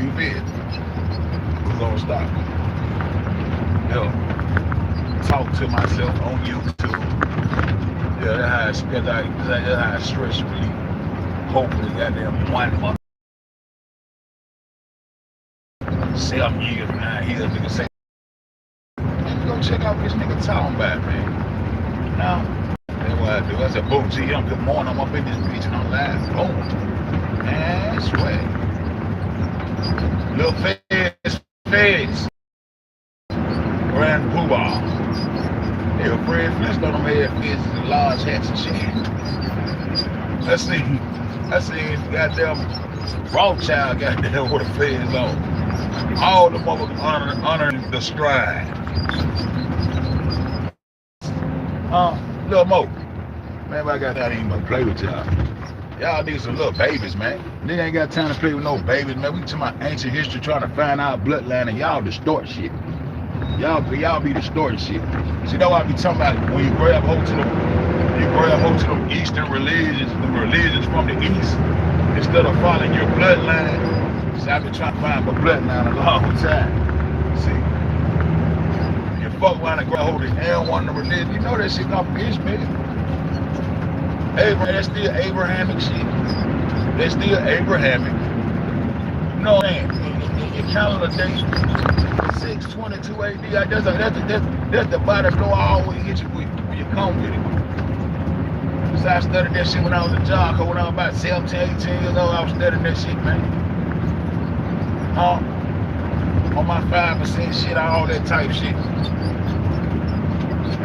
You feel? We're gonna stop. Yo, talk to myself on YouTube. Yeah, that's how I stress relief. Hopefully, goddamn 1 month, 7 years from now, he'll nigga say, man, go check out what this nigga talking about, man. Now, that's what I do. I said, boom, see, good morning, I'm up in this bitch and I'm live. Boom. Man, sweat. Little feds. Grand poobah. Yeah, Fred Flintstone them had feds and large hats and shit. I seen goddamn Rothschild goddamn with the feds on. All the motherfuckers honoring the stride. Little Mo. Man, I got time to even play with y'all. Y'all need some little babies, man. Nigga ain't got time to play with no babies, man. We talking about ancient history trying to find our bloodline and y'all distort shit. Y'all be distorting shit. See, that's what I be talking about when you grab hold to them Eastern religions, the religions from the East, instead of following your bloodline. See, I've been trying to find my bloodline a long time. See, you fuck around and grab hold of one of the religions, you know that shit come from Ishmael. Abraham, that's still Abrahamic shit. That's still Abrahamic. You know what I'm saying? Your calendar date, 622 AD. That's the body blow I always hit you with when you come with it. So I studied that shit when I was a job. When I was about 17, 18 years old, I was studying that shit, man. On my 5% shit, all that type shit.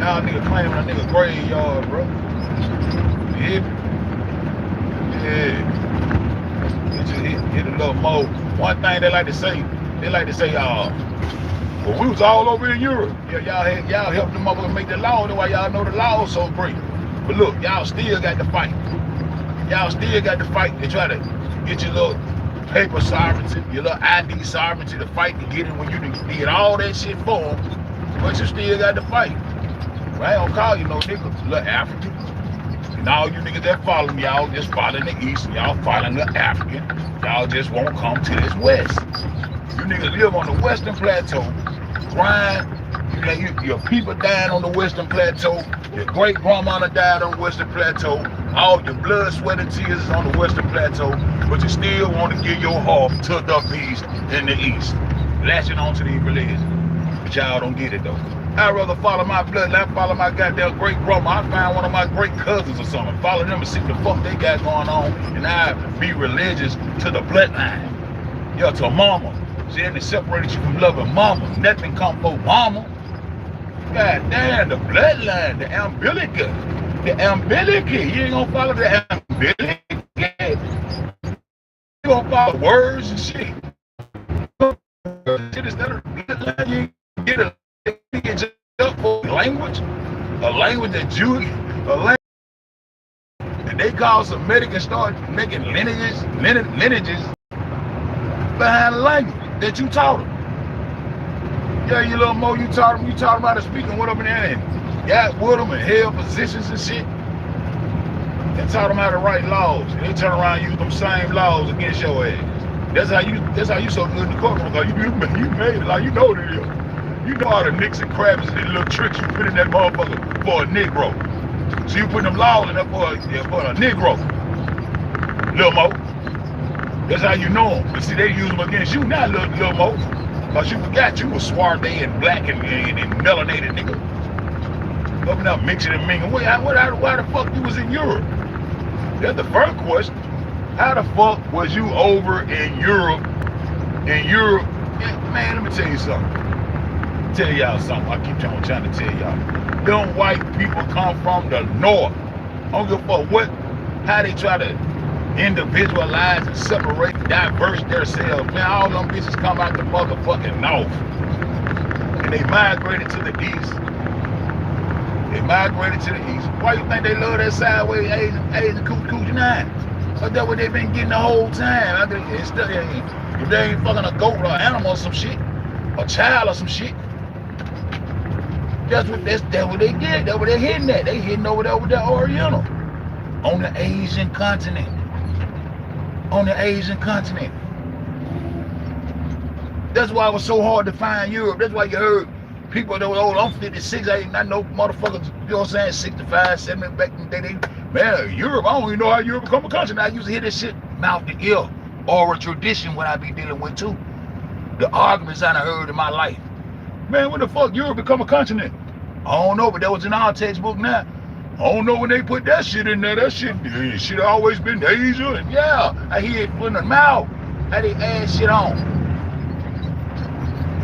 Y'all nigga claiming a nigga graveyard, bro. Yeah. Hit a little more. One thing they like to say, well, we was all over in Europe. Yeah, y'all helped them motherfuckers make the law. That's why y'all know the law is so great. But look, y'all still got to fight. Y'all still got to fight to try to get your little paper sovereignty, your little ID sovereignty to fight to get it when you did all that shit for them. But you still got to fight. Well, I ain't gonna call you no nigga, little African. And all you niggas that follow me, y'all just following the East, y'all following the African. Y'all just won't come to this West. You niggas live on the Western Plateau, grind. Your people dying on the Western Plateau. Your great grandmother died on the Western Plateau. All your blood, sweat, and tears is on the Western Plateau. But you still want to give your heart to the beast in the East, latching on to these religions. But y'all don't get it though. I'd rather follow my bloodline, follow my goddamn great grandma. I find one of my great cousins or something, follow them and see what the fuck they got going on, and I be religious to the bloodline. Yo, to mama. See, they separated you from loving mama. Nothing come for mama. God damn, the bloodline, the umbilical. The umbilical. You ain't gonna follow the umbilical. You gonna follow words and shit. Instead of bloodline, you get a just for language, a language that they call Semitic and start making lineages behind the language that you taught them. Yeah, you little Mo, you taught them how to speak and what up in there and got with them and held positions and shit. And taught them how to write laws. And they turn around and use them same laws against your ass. That's how you so good in the courtroom. Like you made it, like you know what it is. You know all the nicks and crabs and the little tricks you put in that motherfucker for a Negro. So you put them laws in there for a Negro. Lil Mo. That's how you know them. But see, they use them against you now, Lil Mo. Because you forgot you was suave and black and melanated, nigga. Up and up mixing and mingling. Why the fuck you was in Europe? That's the first question. How the fuck was you over in Europe? Yeah, man, let me tell you something. Tell y'all something. I keep trying to tell y'all. Them white people come from the north. I don't give a fuck how they try to individualize and separate, diverse themselves. Man, all them bitches come out the motherfucking north. And they migrated to the east. Why you think they love that sideways Asian coochie nine? But that's what they been getting the whole time. If they ain't fucking a goat or an animal or some shit, a child or some shit. That's what they get. That's what they're hitting at. They hitting over there with the Oriental. On the Asian continent. That's why it was so hard to find Europe. That's why you heard people that were old. I'm 56. I know motherfuckers, you know what I'm saying, 65, 70 back in the day. Man, Europe, I don't even know how Europe become a country. Now, I used to hear this shit mouth to ear, oral tradition, what I be dealing with too. The arguments I done heard in my life. Man, when the fuck Europe become a continent? I don't know, but that was in our textbook now. I don't know when they put that shit in there. That shit always been Asia. And yeah, I hear it from the mouth. How they add shit on.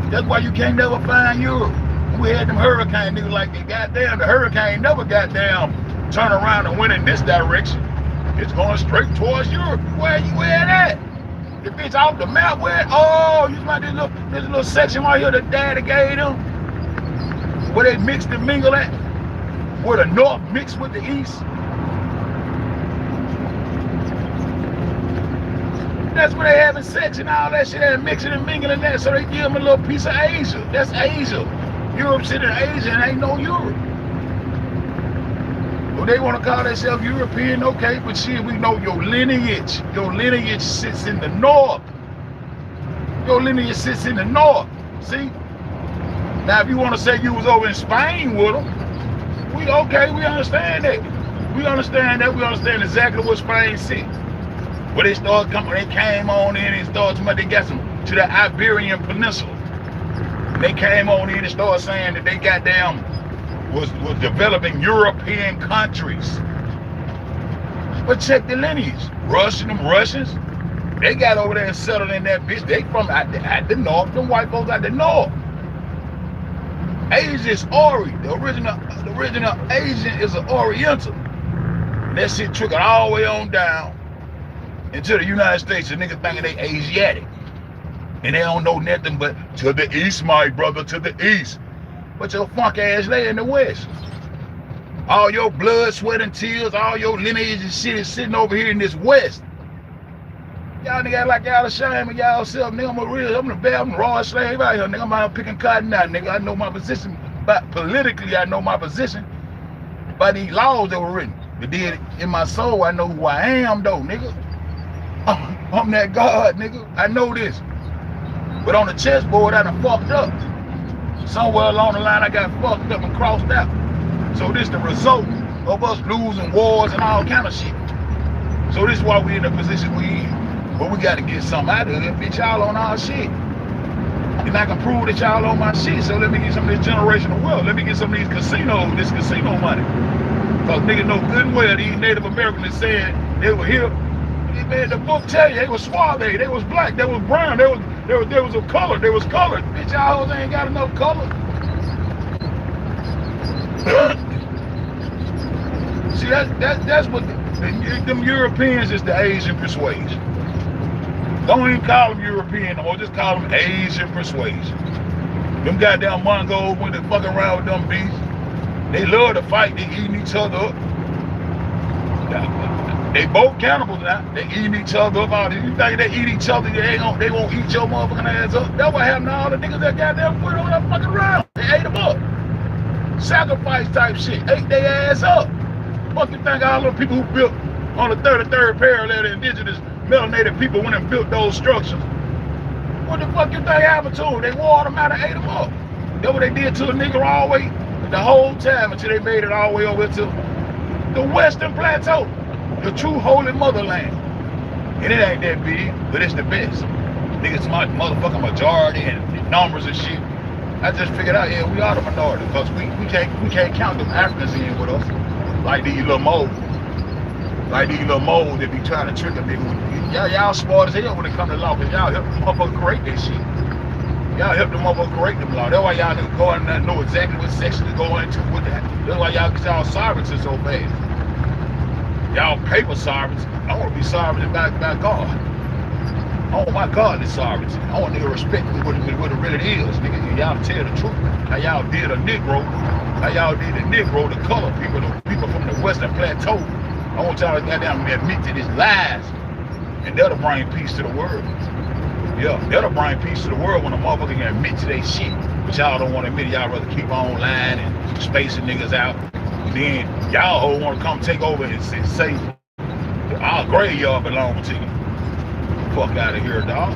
That's why you can't never find Europe. We had them hurricane niggas like they goddamn. The hurricane never goddamn turn around and went in this direction. It's going straight towards Europe. Where at? The bitch off the map. Where? Oh, you about this little section right here that daddy gave them, where they mixed and mingle at, where the north mixed with the east. That's where they having sex and all that shit and mixing and mingling that, so they give them a little piece of Asia. That's Asia. Europe sitting in Asia and ain't no Europe. Well, they want to call themselves European, okay, but shit, we know your lineage sits in the north. Your lineage sits in the north, see? Now, if you want to say you was over in Spain with them, we understand that. We understand exactly what Spain said. When they started coming, they came on in and started talking about they got some to the Iberian Peninsula. And they came on in and started saying that they goddamn was developing European countries. But check the lineage. Russians, they got over there and settled in that bitch. They from at the north, them white folks at the north. Asia is Ori. The original Asian is an Oriental. And that shit trickled all the way on down into the United States. The niggas thinking they Asiatic. And they don't know nothing but to the east, my brother, to the east. But your funk ass lay in the west. All your blood, sweat, and tears, all your lineage and shit is sitting over here in this west. Y'all nigga like y'all ashamed of y'all self, nigga. I'm the raw slave out here, nigga. I'm out picking cotton now, nigga. I know my position, but politically I know my position. By these laws that were written. But then in my soul, I know who I am though, nigga. I'm that God, nigga. I know this. But on the chessboard, I done fucked up. Somewhere along the line, I got fucked up and crossed out. So this the result of us losing wars and all kind of shit. So this is why we in the position we in. But we got to get something out of it. Bitch, y'all on our shit. And I can prove that y'all on my shit. So let me get some of this generational wealth. Let me get some of these casinos, this casino money. Because niggas know good and well these Native Americans said they were here. Man, the book tell you they was suave, they was black, they was brown, there was a color, they was colored. Bitch, y'all hoes ain't got enough color. See, that's what them Europeans is the Asian persuasion. Don't even call them European no more, just call them Asian persuasion. Them goddamn Mongols when they fucking around with them beasts. They love to fight, they eating each other up. They both cannibals now. They eating each other up out here. You think they eat each other, they won't eat your motherfucking ass up. That's what happened to all the niggas that goddamn put on that fucking round. They ate them up. Sacrifice type shit. Ate their ass up. Fuck you think all the people who built on the 33rd parallel, the indigenous melanated people went and built those structures? What the fuck you think happened to them? They wore them out and ate them up. That's what they did to a nigga all the way, the whole time until they made it all the way over to the Western Plateau. The true holy motherland. And it ain't that big, but it's the best. Niggas my motherfucking majority and numbers and shit. I just figured out, yeah, we are the minority, because we can't count them Africans in with us. Like these little moles. Like these little moles that be trying to trick a nigga. Y'all smart as hell when it come to law, because y'all help the motherfucker correct that shit. Y'all help the motherfucker correct them law. That's why y'all niggas go in there and know exactly what section to go into with that. That's why y'all get y'all sovereignty so fast. Y'all paper sovereignty. I want to be sovereign by God. Oh my God, this sovereignty. I want nigga respect what it really is. Nigga, y'all tell the truth. How y'all did a Negro. How y'all did a Negro, the color people, the people from the Western Plateau. I want y'all to goddamn admit to these lies. And that'll bring peace to the world. Yeah, that'll bring peace to the world when a motherfucker can admit to their shit. But y'all don't want to admit it. Y'all rather keep on lying and spacing niggas out. Then y'all all want to come take over and say our graveyard belongs to you. Fuck out of here, dog.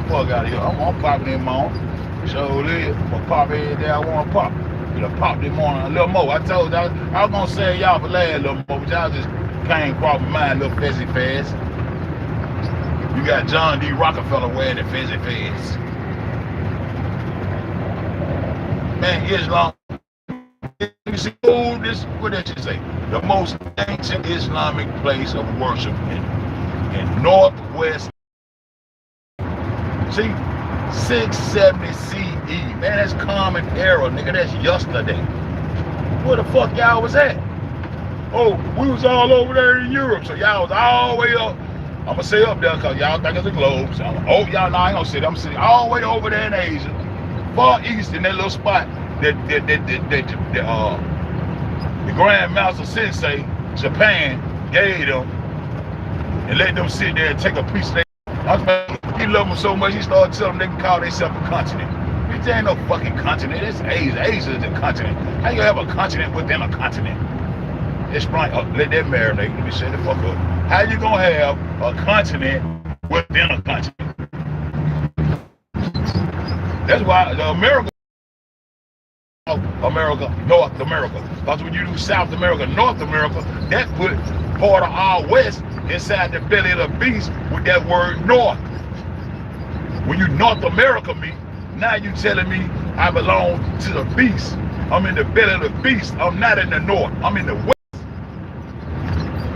fuck out of here. I'm gonna pop it in morning. So live. I'm gonna pop every day I wanna pop. Gonna pop this morning a little more. I told y'all I was gonna say y'all for last a little more, but y'all just came across my mind a little fizzy fast. You got John D. Rockefeller wearing the fizzy fast. Man, Islam. You see, this, what did you say? The most ancient Islamic place of worship in Northwest. See, 670 CE. Man, that's common era, nigga. That's yesterday. Where the fuck y'all was at? Oh, we was all over there in Europe, so y'all was all the way up. I'm gonna say up there because y'all think it's a globe. So oh, y'all know I ain't gonna say that. I'm sitting all the way over there in Asia, far east in that little spot. The Grand Master Sensei, Japan, gave them and let them sit there and take a piece of that. He loved them so much, he started telling them they can call themselves a continent. Bitch, there ain't no fucking continent. It's Asia. Asia is a continent. How you gonna have a continent within a continent? Explain. Let that marinate. Let me shut the fuck up. How you gonna have a continent within a continent? That's why the America, North America. Because when you do South America, North America, that put part of our West inside the belly of the beast with that word North. When you North America me, now you telling me I belong to the beast. I'm in the belly of the beast. I'm not in the North. I'm in the West.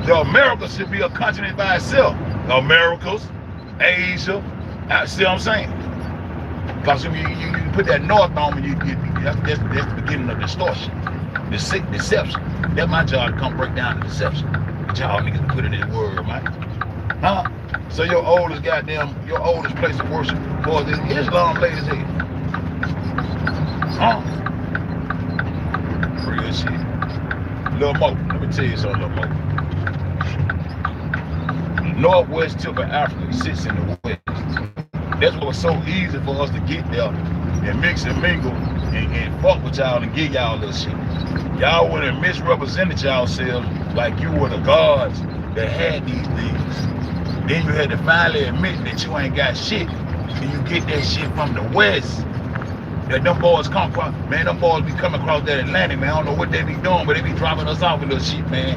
The America should be a continent by itself. The Americas, Asia, see what I'm saying? Because when you put that North on me, that's the beginning of distortion, deception. That's my job to come break down the deception. But y'all niggas put it in the word, man. Huh? So your oldest place of worship was this Islam ladies here. Huh? Real shit. A little more. Let me tell you something a little more. The northwest tip of Africa sits in the west. That's what was so easy for us to get there and mix and mingle and fuck with y'all and give y'all little shit. Y'all would have misrepresented yourselves like you were the gods that had these things. Then you had to finally admit that you ain't got shit, and you get that shit from the west. That them boys come across, man, them boys be coming across that Atlantic, man. I don't know what they be doing, but they be dropping us off with little shit, man.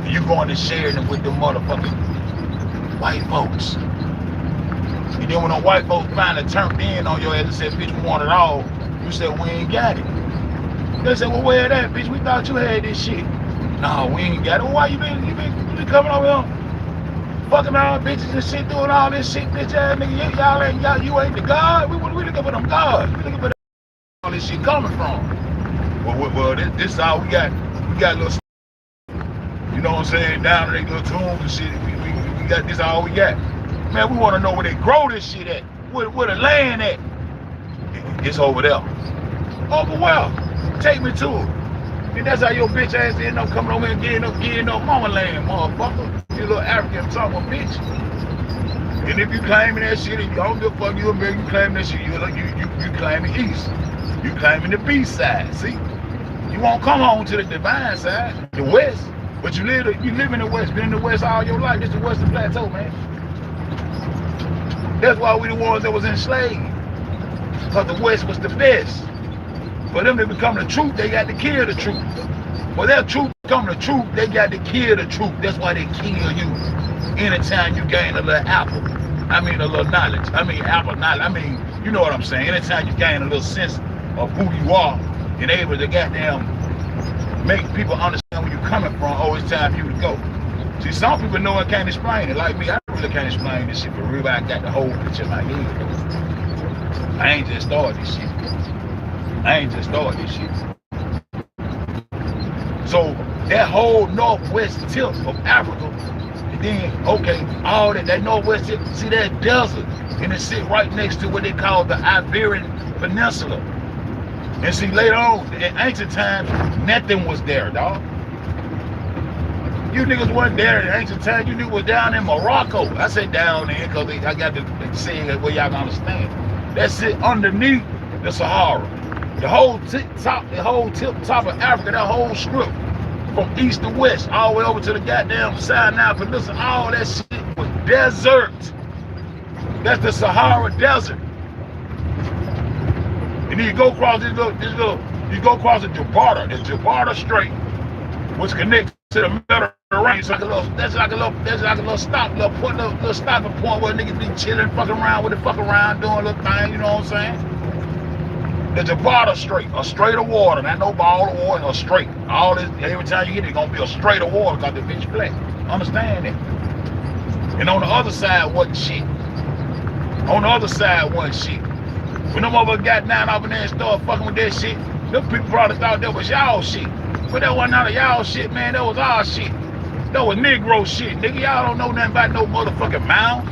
And you going to share them with them motherfucking white folks. And then when the white folks finally turned in on your ass and said, bitch, we want it all, you said, we ain't got it. They said, well, where that, bitch? We thought you had this shit. No, we ain't got it. Well, why you been coming over here fucking all bitches and shit, doing all this shit, bitch ass nigga? You ain't the God? We looking for them gods. We looking for all this shit coming from. Well, this is all we got. We got little, you know what I'm saying, down in their little tombs and shit. We got this all we got. Man, we want to know where they grow this shit at. Where the land at? It's over there. Over well. Take me to it. And that's how your bitch ass end up coming over and getting up mama land, motherfucker. You little African talking bitch. And if you claiming that shit, and you don't give a fuck, you American, you claiming that shit, you claiming east. You claiming the beast side, see? You won't come home to the divine side, the west. But you live in the west, been in the west all your life. It's the Western Plateau, man. That's why we the ones that was enslaved. Because the West was the best. For them to become the truth, they got to kill the truth. For their truth to become the truth, they got to kill the truth. That's why they kill you. Anytime you gain a little apple, I mean a little knowledge. I mean apple knowledge. I mean, you know what I'm saying. Anytime you gain a little sense of who you are and able to goddamn make people understand where you're coming from, oh, it's time for you to go. See, some people know I can't explain it. Like me, I really can't explain this shit for real. I got the whole picture in my head. I ain't just started this shit. So that whole northwest tip of Africa, and then, okay, all that northwest tip, see that desert, and it sit right next to what they call the Iberian Peninsula. And see, later on, in ancient times, nothing was there, dog. You niggas weren't there in ancient times. You niggas was down in Morocco. I say down there because I got to say it where y'all can understand. That sit underneath the Sahara. The whole tip top of Africa, that whole strip, from east to west, all the way over to the goddamn Sinai Peninsula, all that shit was desert. That's the Sahara Desert. And then you go across you go across the Gibraltar Strait, which connects to the Mediterranean. That's like a little stopping point where niggas be chilling, fucking around with the fuck around, doing a little thing, you know what I'm saying? The Gibraltar Strait, a strait of water, not no ball of water, a strait. All this, every time you get it, it's gonna be a strait of water because the bitch flat. Understand that? And on the other side wasn't shit. On the other side wasn't shit. When them motherfuckers got down over there and started fucking with that shit, them people probably thought that was y'all shit. But that wasn't none of y'all shit, man. That was our shit. That was Negro shit, nigga. Y'all don't know nothing about no motherfucking mounds.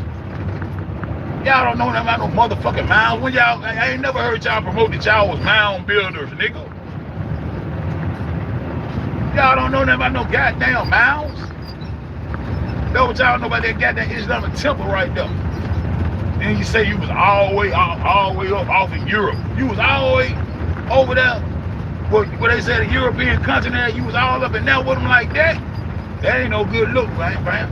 Y'all don't know nothing about no motherfucking mounds. When y'all, I ain't never heard y'all promote that y'all was mound builders, nigga. Y'all don't know nothing about no goddamn mounds. Know what y'all know about that goddamn Islamic temple right there. And you say you was all the way up off in Europe. You was all the way over there where they say the European continent, you was all up in there with them like that. That ain't no good look, man, fam.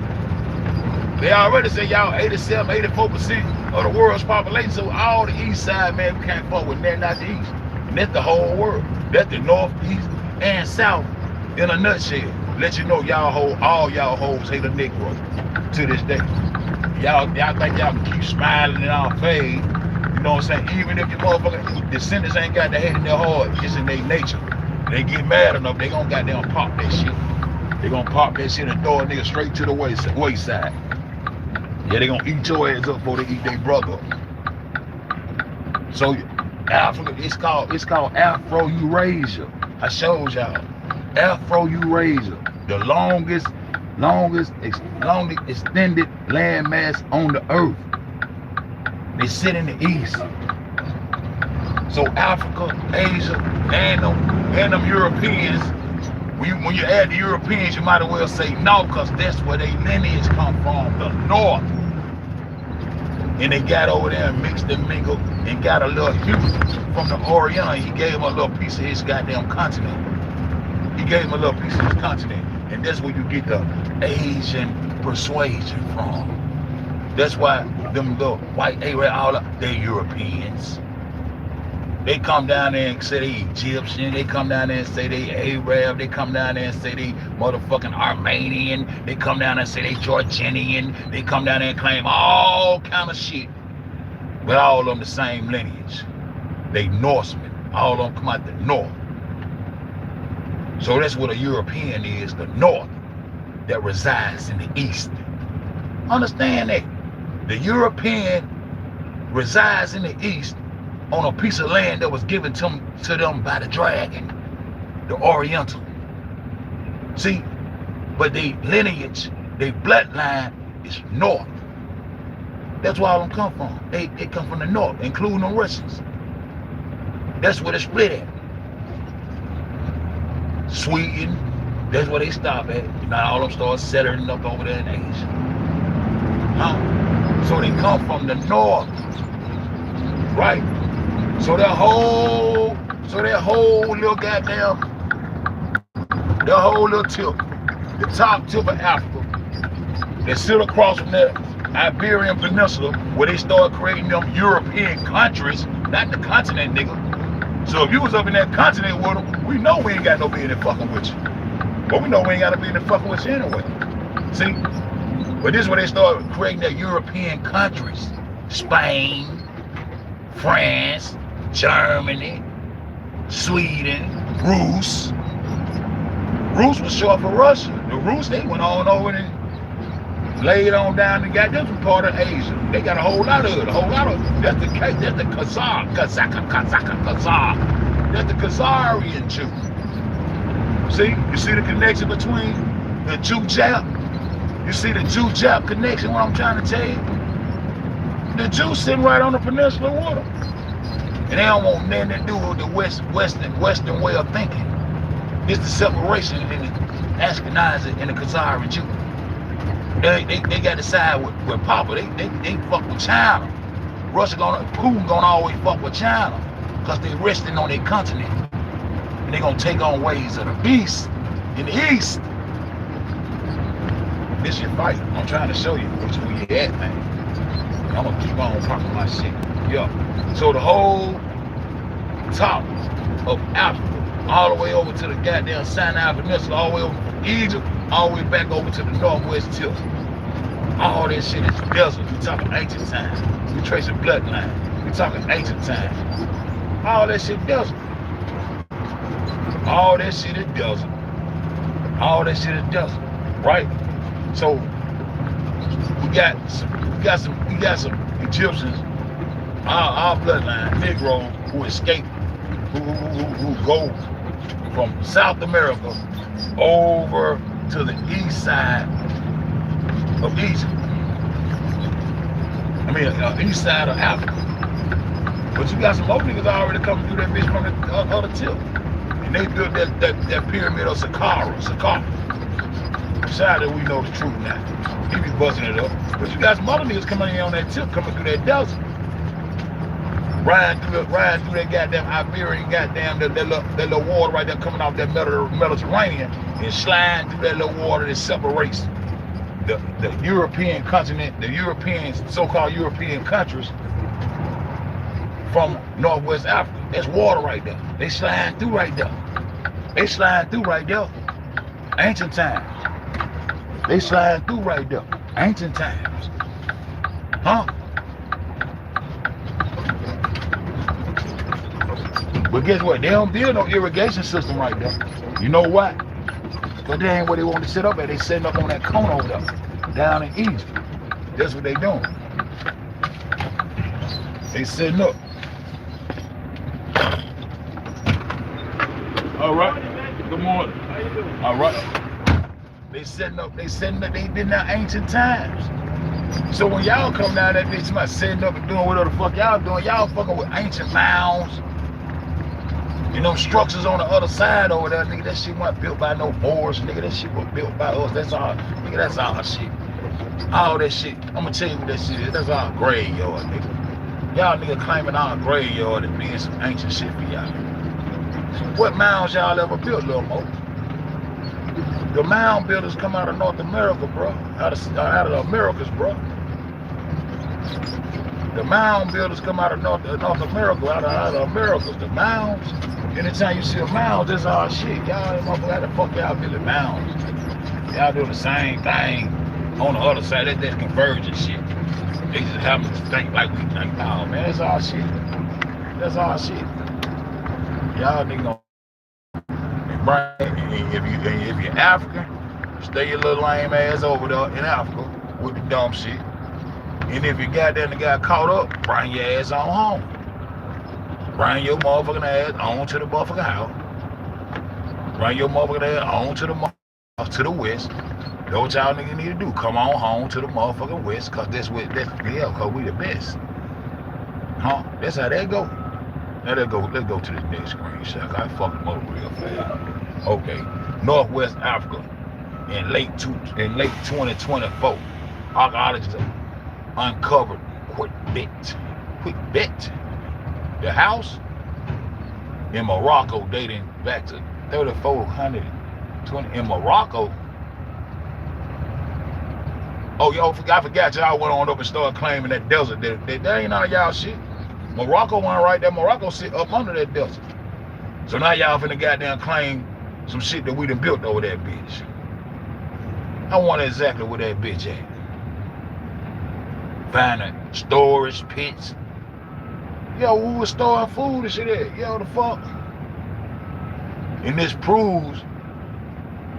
They already say y'all 87, 84% of the world's population, so all the east side, man, we can't fuck with nothing out the east. And that's the whole world. That's the north, east, and south in a nutshell. Let you know all y'all hoes hate a Negro to this day. Y'all think y'all can keep smiling in our face, you know what I'm saying? Even if your motherfucking descendants ain't got the hate in their heart, it's in their nature. They get mad enough, they gonna goddamn pop that shit. They gonna pop that shit and throw a nigga straight to the wayside. Yeah, they gonna eat your ass up before they eat their brother. So Africa, it's called Afro-Eurasia. I showed y'all. Afro-Eurasia, the longest extended landmass on the earth. They sit in the east. So Africa, Asia, and them Europeans, when you add the Europeans, you might as well say no, because that's where their lineage come from, the north. And they got over there and mixed and mingled and got a little hue from the Orient. He gave him a little piece of his goddamn continent. He gave him a little piece of his continent. And that's where you get the Asian persuasion from. That's why them little white Arab, all they're Europeans. They come down there and say they Egyptian. They come down there and say they Arab. They come down there and say they motherfucking Armenian. They come down there and say they Georgian. They come down there and claim all kind of shit. But all of them the same lineage. They Norsemen. All of them come out the north. So that's what a European is, the north that resides in the east. Understand that. The European resides in the east on a piece of land that was given to them by the dragon, the Oriental. See, but their lineage, their bloodline is north. That's where all them come from. They come from the north, including the Russians. That's where they split at. Sweden, that's where they stop at. Now all of them start settling up over there in Asia. So they come from the north, right? So that whole little goddamn, the whole little tip, the top tip of Africa, that sit across from the Iberian Peninsula, where they start creating them European countries, not the continent, nigga. So if you was up in that continent with them, we know we ain't got no business fucking with you. But we know we ain't got no business fucking with you anyway. See? But this is where they started creating their European countries. Spain, France, Germany, Sweden, Rus. Rus was short for Russia. The Rus, they went on over and laid on down and got them from part of Asia. They got a whole lot of it, that's the Khazar. That's the Khazarian Jew. See, you see the connection between the Jew-Jap? You see the Jew-Jap connection, what I'm trying to tell you? The Jews sitting right on the peninsula with them. And they don't want nothing to do with the Western way of thinking. It's the separation in the Ashkenazi and the Khazari Jew. They got to side with Papa. They fuck with China. Putin gonna always fuck with China because they resting on their continent. And they gonna take on ways of the beast in the east. This your fight. I'm trying to show you where you at, man. I'm gonna keep on popping my shit. Yeah. So the whole top of Africa, all the way over to the goddamn Sinai Peninsula, all the way over from Egypt, all the way back over to the northwest tip. All this shit is desert. We talking ancient times. We tracing bloodline. We talking ancient times. All that shit desert. All that shit is desert. All that shit is desert. Right? So we got some Egyptians, our bloodline, Negroes who escape, who go from South America over to the east side of Egypt. I mean, east side of Africa. But you got some old niggas already coming through that bitch from the other tip. And they built that pyramid of Saqqara. Shout out that we know the truth now. He be busting it up. But you got some other niggas coming in on that tip, coming through that desert. Riding through that goddamn Iberian goddamn that little water right there coming off that Mediterranean and sliding through that little water that separates the European continent, the European, so-called European countries from Northwest Africa. That's water right there. They sliding through right there. They sliding through right there. Ancient times. They sliding through right there. Ancient times. Huh? But guess what? They don't build no irrigation system right there. You know why? But that ain't where they want to set up at. They setting up on that cone over there, down in Egypt. That's what they doing. They setting up. All right. Good morning. How you doing? All right. They setting up. They been there ancient times. So when y'all come down that bitch, somebody setting up and doing whatever the fuck y'all doing, y'all fucking with ancient mounds. You know, structures on the other side over there, nigga, that shit wasn't built by no Moorish, nigga, that shit was built by us. That's all, nigga, that's all shit. All that shit, I'm gonna tell you what that shit is, that's our graveyard, nigga. Y'all nigga claiming our graveyard and being some ancient shit for y'all. What mounds y'all ever built, Lil Mo? The mound builders come out of North America, bro. Out of the Americas, bro. The mound builders come out of North America, out of the Americas. The mounds, anytime you see a mound, that's all shit. Y'all motherfucker, how the fuck y'all building mounds? Y'all doing the same thing on the other side. That's convergent shit. They just happen to think like we think. Oh man, that's all shit. That's all shit. Y'all niggas if you're African, stay your little lame ass over there in Africa with the dumb shit. And if you got there and got caught up, bring your ass on home. Bring your motherfucking ass on to the motherfucking house. Bring your motherfucking ass on to the west. That's what y'all niggas need to do. Come on home to the motherfucking west, cause cause we the best. Huh? That's how that go. Now let's go to this next screenshot. I fucked them up real fast. Okay. Northwest Africa in late 2024. Archaeologists uncovered quick bit. The house in Morocco dating back to 3420 in Morocco. Oh, yo, I forgot y'all went on up and started claiming that desert. That ain't none of y'all shit. Morocco went right there. Morocco sit up under that desert. So now y'all finna goddamn claim some shit that we done built over that bitch. I wonder exactly where that bitch at. Finding storage pits. Yo, we was storing food and shit at. Yo, the fuck? And this proves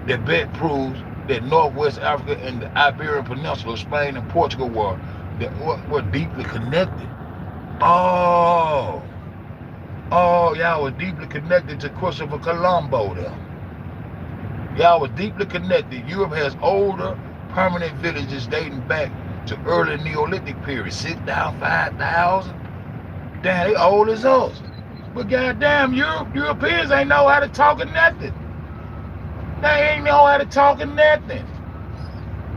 that Northwest Africa and the Iberian Peninsula, Spain and Portugal were deeply connected. Oh, y'all were deeply connected to Christopher Colombo there. Y'all were deeply connected. Europe has older permanent villages dating back to early Neolithic period, 6,000, 5,000. Damn, they old as us. But goddamn, Europeans ain't know how to talk or nothing. They ain't know how to talk or nothing.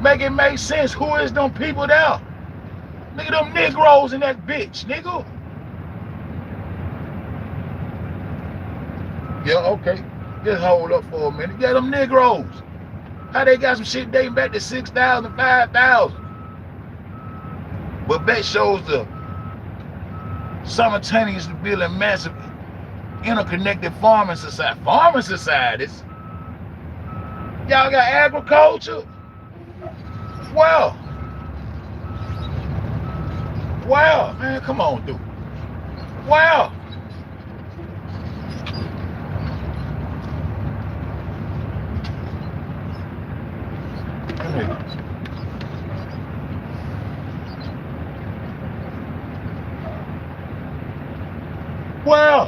Make it make sense. Who is them people there? Nigga, them Negroes in that bitch, nigga. Yeah, okay. Just hold up for a minute. Yeah, them Negroes. How they got some shit dating back to 6,000, 5,000. But that shows the simultaneously building massive interconnected farming society. Farming societies? Y'all got agriculture? Well, man, come on, dude. Well,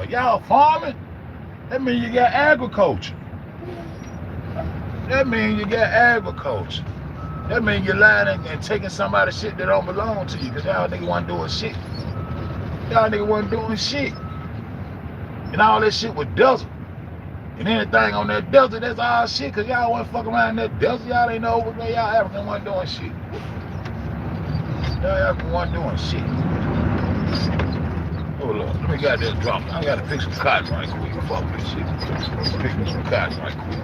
y'all farming? That means you got agriculture. That means you got agriculture. That means you're lying and taking somebody's shit that don't belong to you, because y'all niggas wasn't doing shit. Y'all niggas wasn't doing shit. And all that shit was desert. And anything on that desert, that's all shit, because y'all wasn't fucking around that desert. Y'all ain't know what y'all African wasn't doing shit. Y'all African wasn't doing shit. Hold up, let me get this drop. I gotta pick some cotton right quick. Fuck this shit. Pick me some cotton right quick.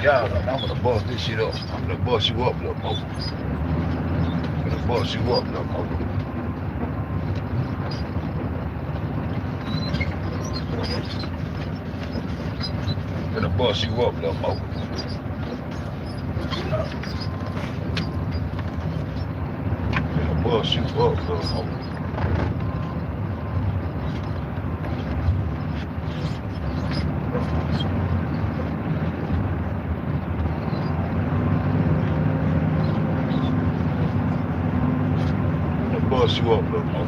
Y'all, I'm gonna bust this shit up. I'm gonna bust you up a little more. I'm gonna bust you up a little more. I'm gonna bust you up a little more. I'm gonna bust you up a little more. Bust you up a little more.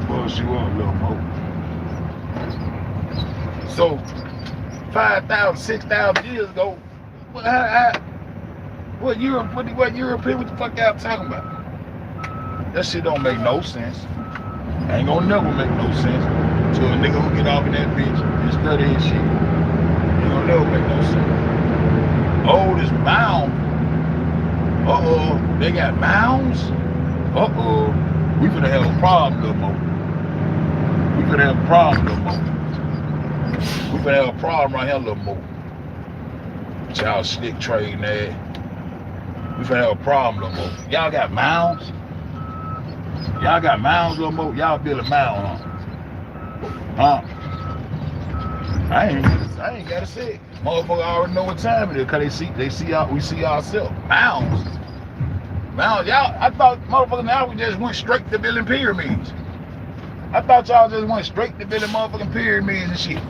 Bust you up a little more. So 5,000, 6,000 years ago, what European, what the fuck y'all talking about? That shit don't make no sense. Ain't gonna never make no sense to a nigga who get off in that bitch and study his shit. Ain't gonna never make no sense. Oldest mound. Uh-oh, they got mounds? Uh-oh, we finna have a problem, little mo. We finna have a problem, little mo. We finna have a problem right here, little mo. Y'all slick trading that. We finna have a problem, little mo. Y'all got mounds? Y'all got mounds, little mo? Y'all build a mound, huh? I ain't gotta say it. Motherfucker already know what time it is, cause we see ourselves. Mounds. Y'all, I thought motherfuckers now we just went straight to building pyramids. I thought y'all just went straight to building motherfucking pyramids and shit.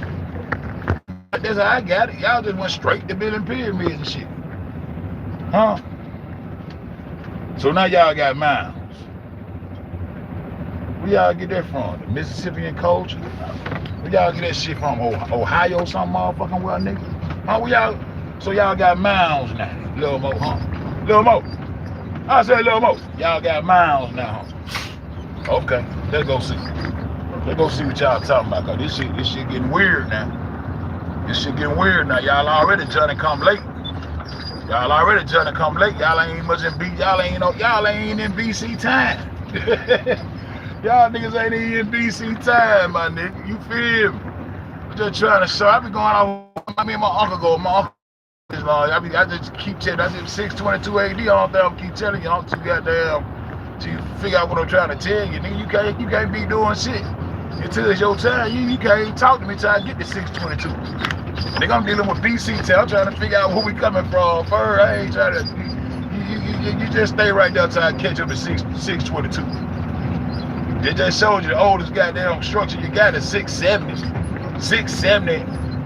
That's how I got it. Y'all just went straight to building pyramids and shit. Huh? So now y'all got mounds. Where y'all get that from? The Mississippian culture? Where y'all get that shit from? Ohio, some motherfucking well, nigga? Huh? Where y'all? So y'all got mounds now, Lil Mo, huh? Lil Mo. I said Lil Mo. Y'all got mounds now, huh? Okay, let's go see. Let's go see what y'all talking about. Cause this shit getting weird now. This shit getting weird now. Y'all already trying to come late. Y'all already trying to come late. Y'all ain't much in y'all ain't in BC time. Y'all niggas ain't in BC time, my nigga. You feel me? I'm just trying to show. I be going off. Me and my uncle go. My uncle is long. I just keep telling. I just 622 AD. I don't think I'm keep telling you. I'm too goddamn. Till you figure out what I'm trying to tell you. Nigga, you can't be doing shit until it's your time. You can't talk to me till I get to 622. Nigga, I'm dealing with BC time. I'm trying to figure out where we coming from first. I ain't trying to. You just stay right there till I catch up at 622. They just showed you the oldest goddamn structure you got is 670. 670.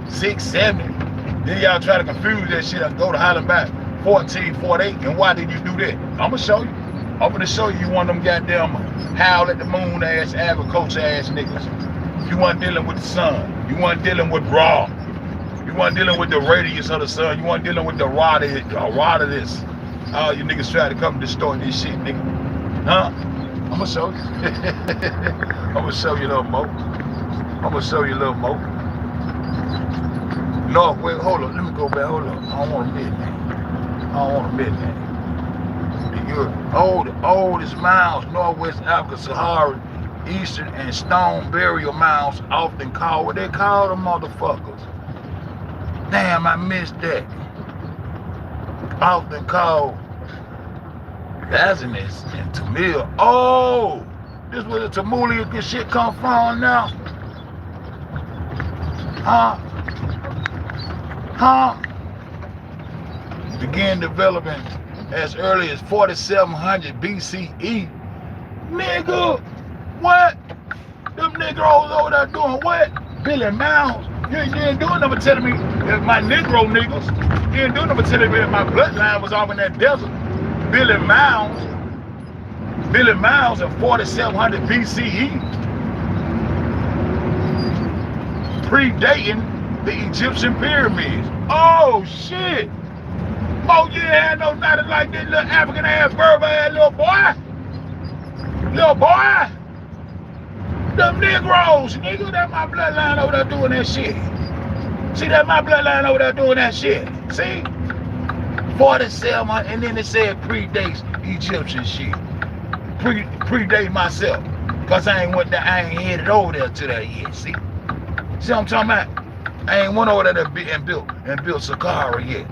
670. Then y'all try to confuse that shit and go to Highland back 1448. And why did you do that? I'ma show you. I'm gonna show you one of them goddamn howl at the moon ass agriculture ass niggas. You weren't dealing with the sun. You weren't dealing with raw. You weren't dealing with the radius of the sun. You weren't dealing with the rod of this. All you niggas try to come distort this shit, nigga. Huh? I'm gonna show you. I'm gonna show you a little more. I'm gonna show you a little more. No, wait, hold on. Let me go back. Hold on. I don't want to miss that. I don't want to miss that. oldest mounds, Northwest Africa, Sahara, Eastern, and stone burial mounds, often called, what they call them motherfuckers? Damn, I missed that. Often called Laziness and Tamil. Oh, this where the Tamulian this shit come from now? Huh? Began developing as early as 4700 BCE. Nigga, what? Them Negroes over there doing what? Building mounds. You ain't doing nothing but telling me that my Negro niggas, you ain't doing nothing but telling me that my bloodline was off in that desert. Building mounds in 4700 BCE. Predating the Egyptian pyramids. Oh shit! Oh yeah, no nothing like this little African ass Berber ass little boy. Little boy. Them Negroes, nigga, that my bloodline over there doing that shit. See, that my bloodline over there doing that shit. See? 47, and then it said predates Egyptian shit. Predate myself. Cause I ain't headed over there to that yet, see? See what I'm talking about? I ain't went over there and built Saqqara yet.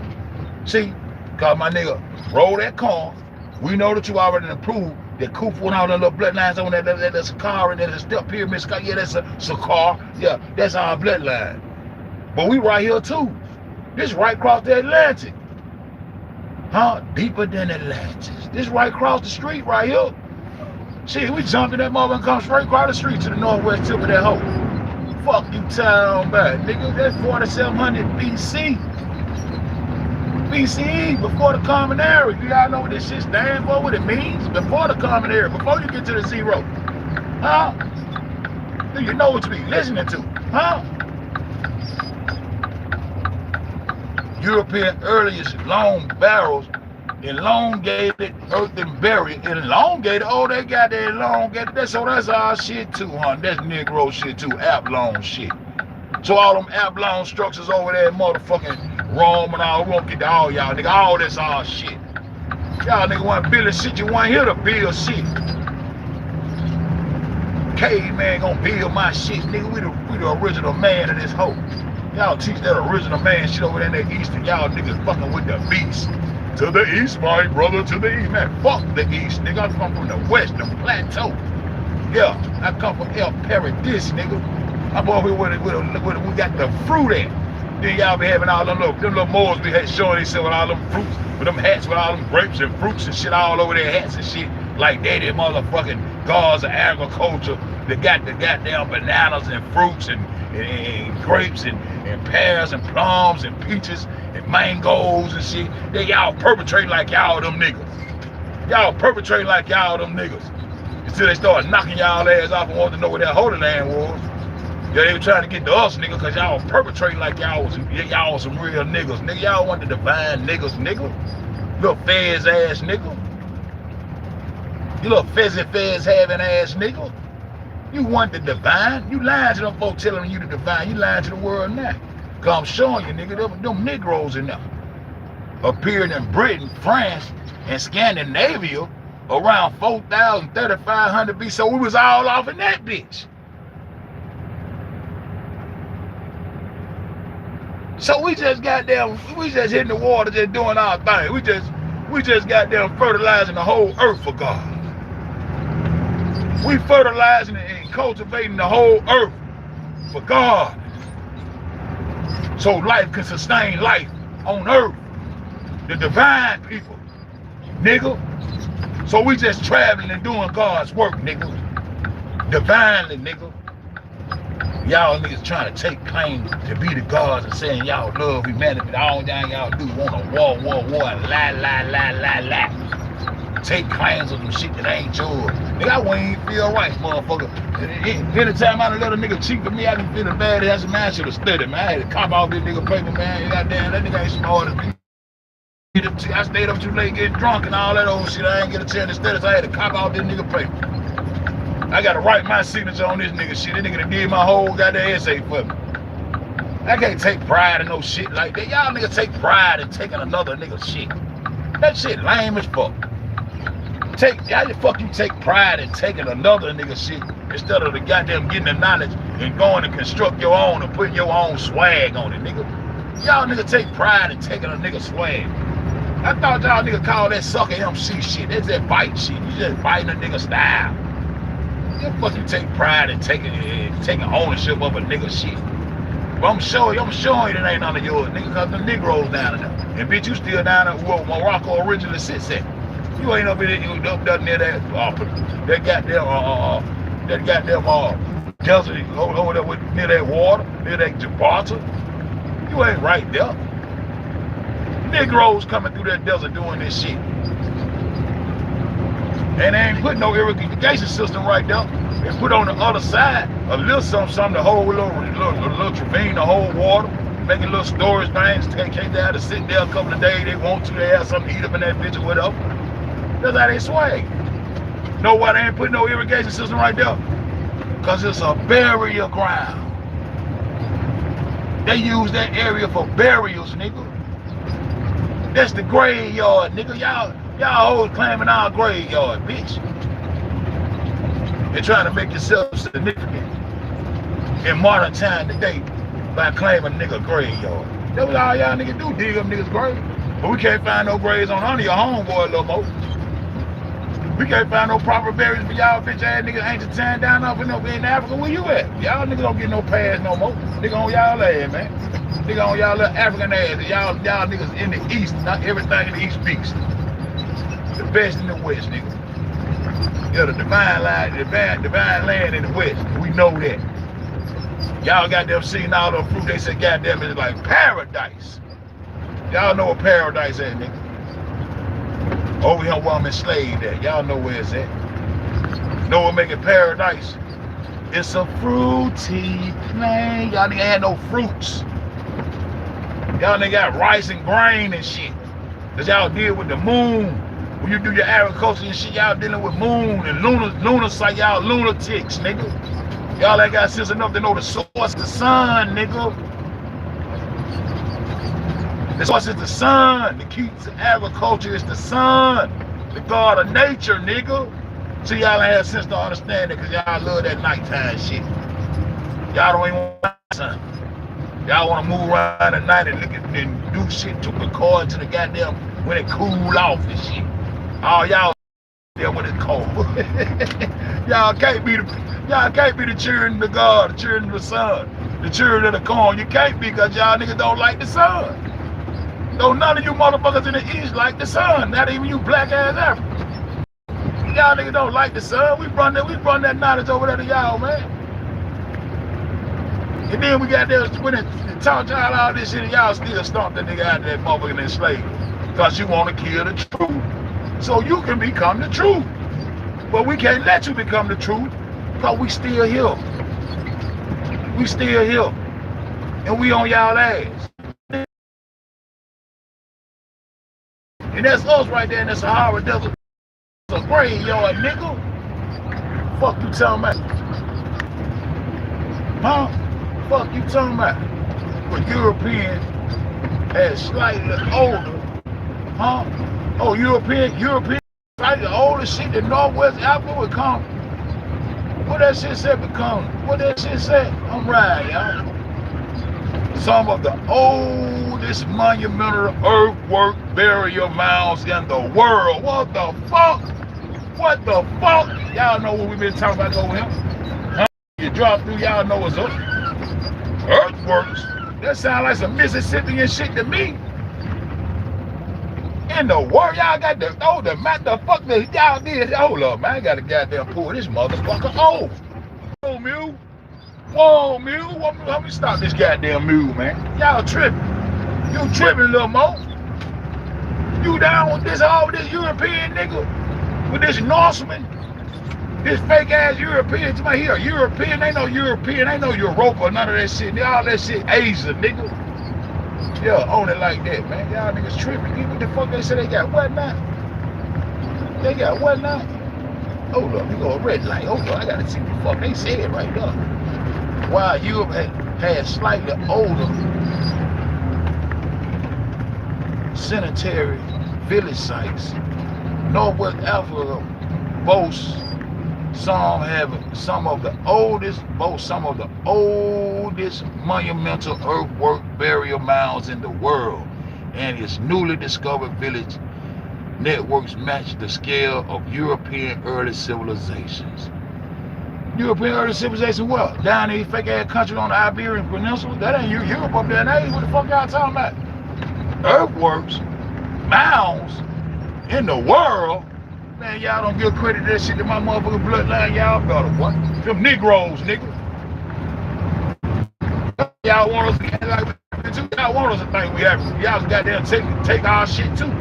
See? Cause my nigga, roll that car. We know that you already improved that Khufu and all the little bloodlines on that Saqqara and that step pyramid. Yeah, that's a Saqqara. Yeah, that's our bloodline. But we right here too. This right across the Atlantic. Huh? Deeper than Atlantis. This right across the street right here. See, we jumped in that mother and come straight across the street to the northwest tip of that hole. Fuck you town back, nigga. That's 4700 BC. BCE, before the Common Era. You gotta know what this shit stands for, what it means? Before the Common Era, before you get to the zero. Huh? Do you know what you be listening to? Huh? European earliest long barrels, elongated earthen barrier, elongated, oh, they got that elongated, that's our shit too, huh? That's Negro shit too, Ablon shit. So all them Ablon structures over there, motherfucking Rome and all, we won't get to all y'all, nigga, all that's our shit. Y'all nigga want to build shit, you want here to build shit. Caveman gonna build my shit, nigga, we the original man of this hoe. Y'all teach that original man shit over there in the east and y'all niggas fucking with the beast. To the east, my brother, to the east. Man, fuck the east, nigga. I come from the west, the plateau. Yeah, I come from El Paradis, nigga. I'm over here where we got the fruit at. Then y'all be having all them little Moors be showing themselves with all them fruits, with them hats with all them grapes and fruits and shit all over their hats and shit. Like they motherfucking gods of agriculture. They got the goddamn bananas and fruits and grapes and pears and plums and peaches and mangoes and shit. They y'all perpetrating like y'all them niggas. Y'all perpetrating like y'all them niggas. Until they start knocking y'all ass off and want to know where that Holy Land was. Yeah, they were trying to get to us, nigga, cause y'all perpetrating like y'all was some real niggas. Nigga, y'all want the divine niggas, nigga. Little fez ass nigga. You little fez having ass nigga. You want the divine? You lying to them folks telling you the divine. You lying to the world now. Cause I'm showing you, nigga, them Negroes in there. Appeared in Britain, France, and Scandinavia around 4,000, 3,500 BC. So we was all off in that bitch. So we just hitting the water, just doing our thing. We just goddamn fertilizing the whole earth for God. We fertilizing and cultivating the whole earth for God. So life can sustain life on earth. The divine people, nigga. So we just traveling and doing God's work, nigga. Divinely, nigga. Y'all niggas trying to take claim to be the gods and saying y'all love humanity. All y'all do want a war, and lie. Take claims of some shit that ain't yours. Nigga, I wouldn't even feel right, motherfucker. Anytime I let a nigga cheat for me, I be feeling bad. That's a man, I should have studied, man. I had to cop off this nigga paper, man. Goddamn, that nigga ain't smart as me. I stayed up too late getting drunk and all that old shit. I ain't get a chance to study, so I had to cop off this nigga paper. I gotta write my signature on this nigga shit. This nigga done did my whole goddamn essay for me. I can't take pride in no shit like that. Y'all niggas take pride in taking another nigga shit. That shit lame as fuck. take pride in taking another nigga shit instead of the goddamn getting the knowledge and going to construct your own and putting your own swag on it, nigga? Y'all nigga take pride in taking a nigga swag. I thought y'all nigga call that sucker MC shit. That's that bite shit. You just biting a nigga style. You fucking take pride in taking ownership of a nigga shit. Well, I'm showing you that ain't none of yours, nigga, cause the Negroes down there. And bitch, you still down there where Morocco originally sits at. You ain't up near that desert over there near that water, near that Gibraltar. You ain't right there. Negroes coming through that desert doing this shit. And they ain't put no irrigation system right there. They put on the other side a little something to hold a little ravine to hold water, making little storage things. Can't down to sit there a couple of days they want to. They have something to eat up in that bitch or whatever. That's how they swag. Know why they ain't put no irrigation system right there? Because it's a burial ground. They use that area for burials, nigga. That's the graveyard, nigga. Y'all always claiming our graveyard, bitch. They're trying to make yourself significant in modern time today by claiming nigga graveyard. That's what all y'all niggas do, dig up niggas' graves. But we can't find no graves on none of your homeboy no more. We can't find no proper burials for y'all bitch ass niggas ancient time down off in Africa. Where you at? Y'all niggas don't get no pass no more. Nigga on y'all ass, man. Nigga on y'all little African ass. Y'all niggas in the East, not everything in the East speaks. The best in the West, nigga. Yeah, the divine land in the West. We know that. Y'all got them seeing all the fruit. They said, goddamn, it's like paradise. Y'all know what paradise is, nigga. Over here where I'm enslaved at. Y'all know where it's at. Know what make it paradise? It's a fruity plain. Y'all nigga had no fruits. Y'all nigga got rice and grain and shit. Cause y'all deal with the moon. When you do your agriculture and shit, y'all dealing with moon and lunar site, y'all lunatics, nigga. Y'all ain't got sense enough to know the source, the sun, nigga. The source is the sun. The key to agriculture is the sun. The God of nature, nigga. So y'all ain't have sense to understand it because y'all love that nighttime shit. Y'all don't even want the sun. Y'all want to move around at night and look at and do shit to record to the goddamn when it cool off and shit. Oh, y'all there when it's cold. Y'all can't be the children of the God, the children of the sun, the children of the corn. You can't be because y'all niggas don't like the sun. Though none of you motherfuckers in the East like the sun, not even you black ass Africans. Y'all niggas don't like the sun. We run that knowledge over there to y'all, man. And then we got there when it taught y'all all this shit and y'all still stomped that nigga out of that motherfucking enslaved. Because you want to kill the truth. So you can become the truth. But we can't let you become the truth because we still here. We still here. And we on y'all ass. And that's us right there in the Sahara Desert. It's a graveyard, nigga. Fuck you talking about? Huh? Fuck you talking about? But Europeans as slightly older. Huh? Oh, European, slightly older shit than Northwest Africa would come. What that shit said become? What that shit said? I'm right, y'all. Some of the oldest monumental earthwork burial mounds in the world. What the fuck? What the fuck? Y'all know what we've been talking about over here? Huh? You drop through, y'all know what's up. Earthworks. That sound like some Mississippian shit to me. In the world, y'all got the fuck that y'all did. Hold up, man. I gotta goddamn pull this motherfucker off. Whoa, mule. Whoa, mule. Let me stop this goddamn mule, man. Y'all tripping. You tripping, little mo. You down with this all this European nigga? With this Norseman? This fake ass European. To my here, European. Ain't no European. Ain't no Europa or none of that shit. All that shit Asia, nigga. Yeah, own it like that, man. Y'all niggas tripping. What the fuck they say they got what now? They got what now? Hold up, we go a red light. Hold up, I gotta see what the fuck they said right there. While Europe had slightly older sanitary village sites, Northwest Africa boasts some of the oldest monumental earthwork burial mounds in the world, and its newly discovered village networks match the scale of European early civilizations. European early civilization what? Down in fake ass country on the Iberian Peninsula? That ain't Europe up there now. What the fuck y'all talking about? Earthworks, mounds in the world? Man, y'all don't give credit to that shit to my motherfucking bloodline. Y'all better what? Them Negroes, nigga. Y'all want us to get like y'all want us to think we have. Y'all goddamn take our shit too.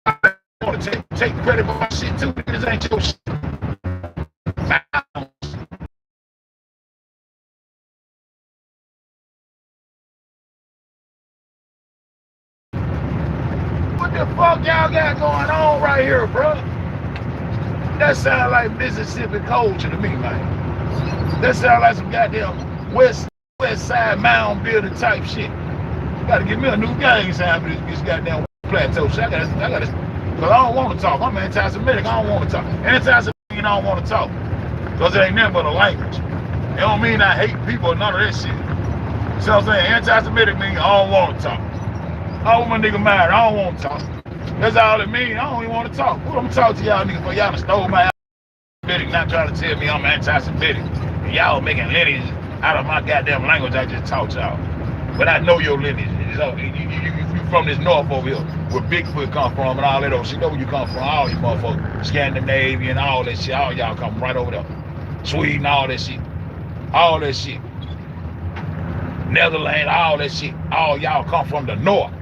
I want to take credit for my shit too. This ain't your shit. What the fuck y'all got going on right here, bro? That sound like Mississippi culture to me, man. That sound like some goddamn west side mound building type shit. Gotta give me a new gang sound for this goddamn plateau shit. I gotta, cause I don't want to talk. I'm anti-Semitic. I don't want to talk. Anti-Semitic, I don't want to talk. Cause it ain't nothing but a language. It don't mean I hate people or none of that shit. You see what I'm saying? Anti-Semitic means I don't want to talk. Oh, my nigga married, I don't want to talk. That's all it means. I don't even want to talk. What I'm gonna talk to y'all niggas for? Y'all done stole my anti-Semitic, not trying to tell me I'm anti-Semitic. And y'all making lineage out of my goddamn language I just taught y'all. But I know your lineage. So, you from this north over here, where Bigfoot come from and all that old shit. Know where you come from, all you motherfuckers. Scandinavia and all that shit. All y'all come from right over there. Sweden, all that shit. All that shit. Netherlands, all that shit. All y'all come from the north.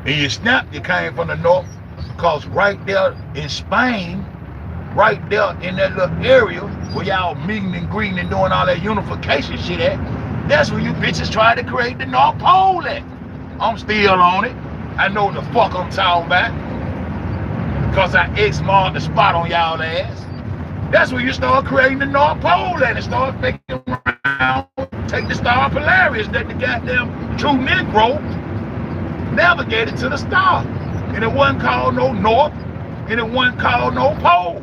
And you snap, you came from the north, because right there in Spain, right there in that little area where y'all meeting and greeting and doing all that unification shit at, that's where you bitches tried to create the North Pole at. I'm still on it. I know what the fuck I'm talking about. Because I X-marked the spot on y'all ass. That's where you start creating the North Pole at and start faking around, take the Star Polaris that the goddamn true Negro navigated to the star. And it wasn't called no North, and it wasn't called no Pole.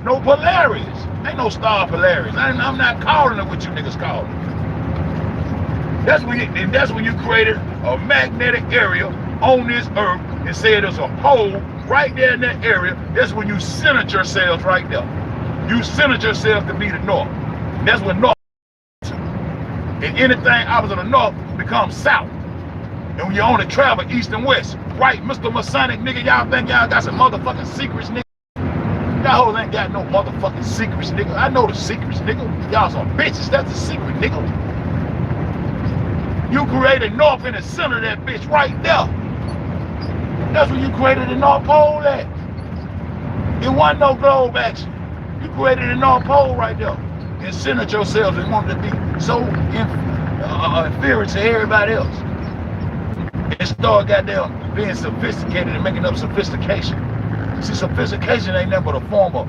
No Polaris. Ain't no Star Polaris. I'm not calling it what you niggas call it. That's when you created a magnetic area on this earth and said there's a pole right there in that area. That's when you centered yourselves right there. You centered yourself to be the north. And that's when north. And anything opposite of north becomes south. And when you only travel east and west, right, Mr. Masonic nigga, y'all think y'all got some motherfucking secrets, nigga? Y'all hoes ain't got no motherfucking secrets, nigga. I know the secrets, nigga. Y'all some bitches, that's the secret, nigga. You created north in the center of that bitch right there. That's where you created the North Pole at. It wasn't no globe action. You created the North Pole right there. And centered yourselves and wanted to be so inferior to everybody else. And start goddamn being sophisticated and making up sophistication. See, sophistication ain't nothing but a form of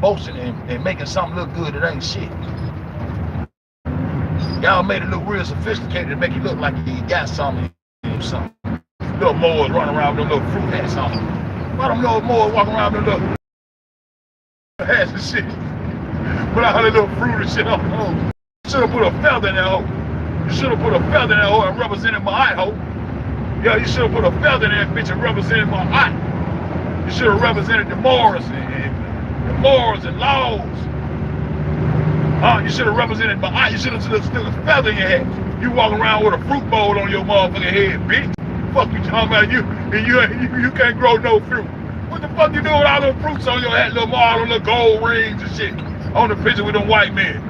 boasting and making something look good that ain't shit. Y'all made it look real sophisticated to make it look like you got something. Something. Little Moors running around with them little fruit hats on. Why them little Moors walking around with them little hats and shit? Put all that little fruit and shit on. You should have put a feather in that hole. You should have put a feather in that hole and represented my eye hole. Yeah, you should have put a feather in that bitch and represented my eye. You should have represented the Moors and laws. You should have represented my eye. You should have still a feather in your head. You walk around with a fruit bowl on your motherfucking head, bitch. Fuck you talking about you, and you can't grow no fruit. What the fuck you doing with all those fruits on your head, little more, all them little gold rings and shit on the picture with them white men?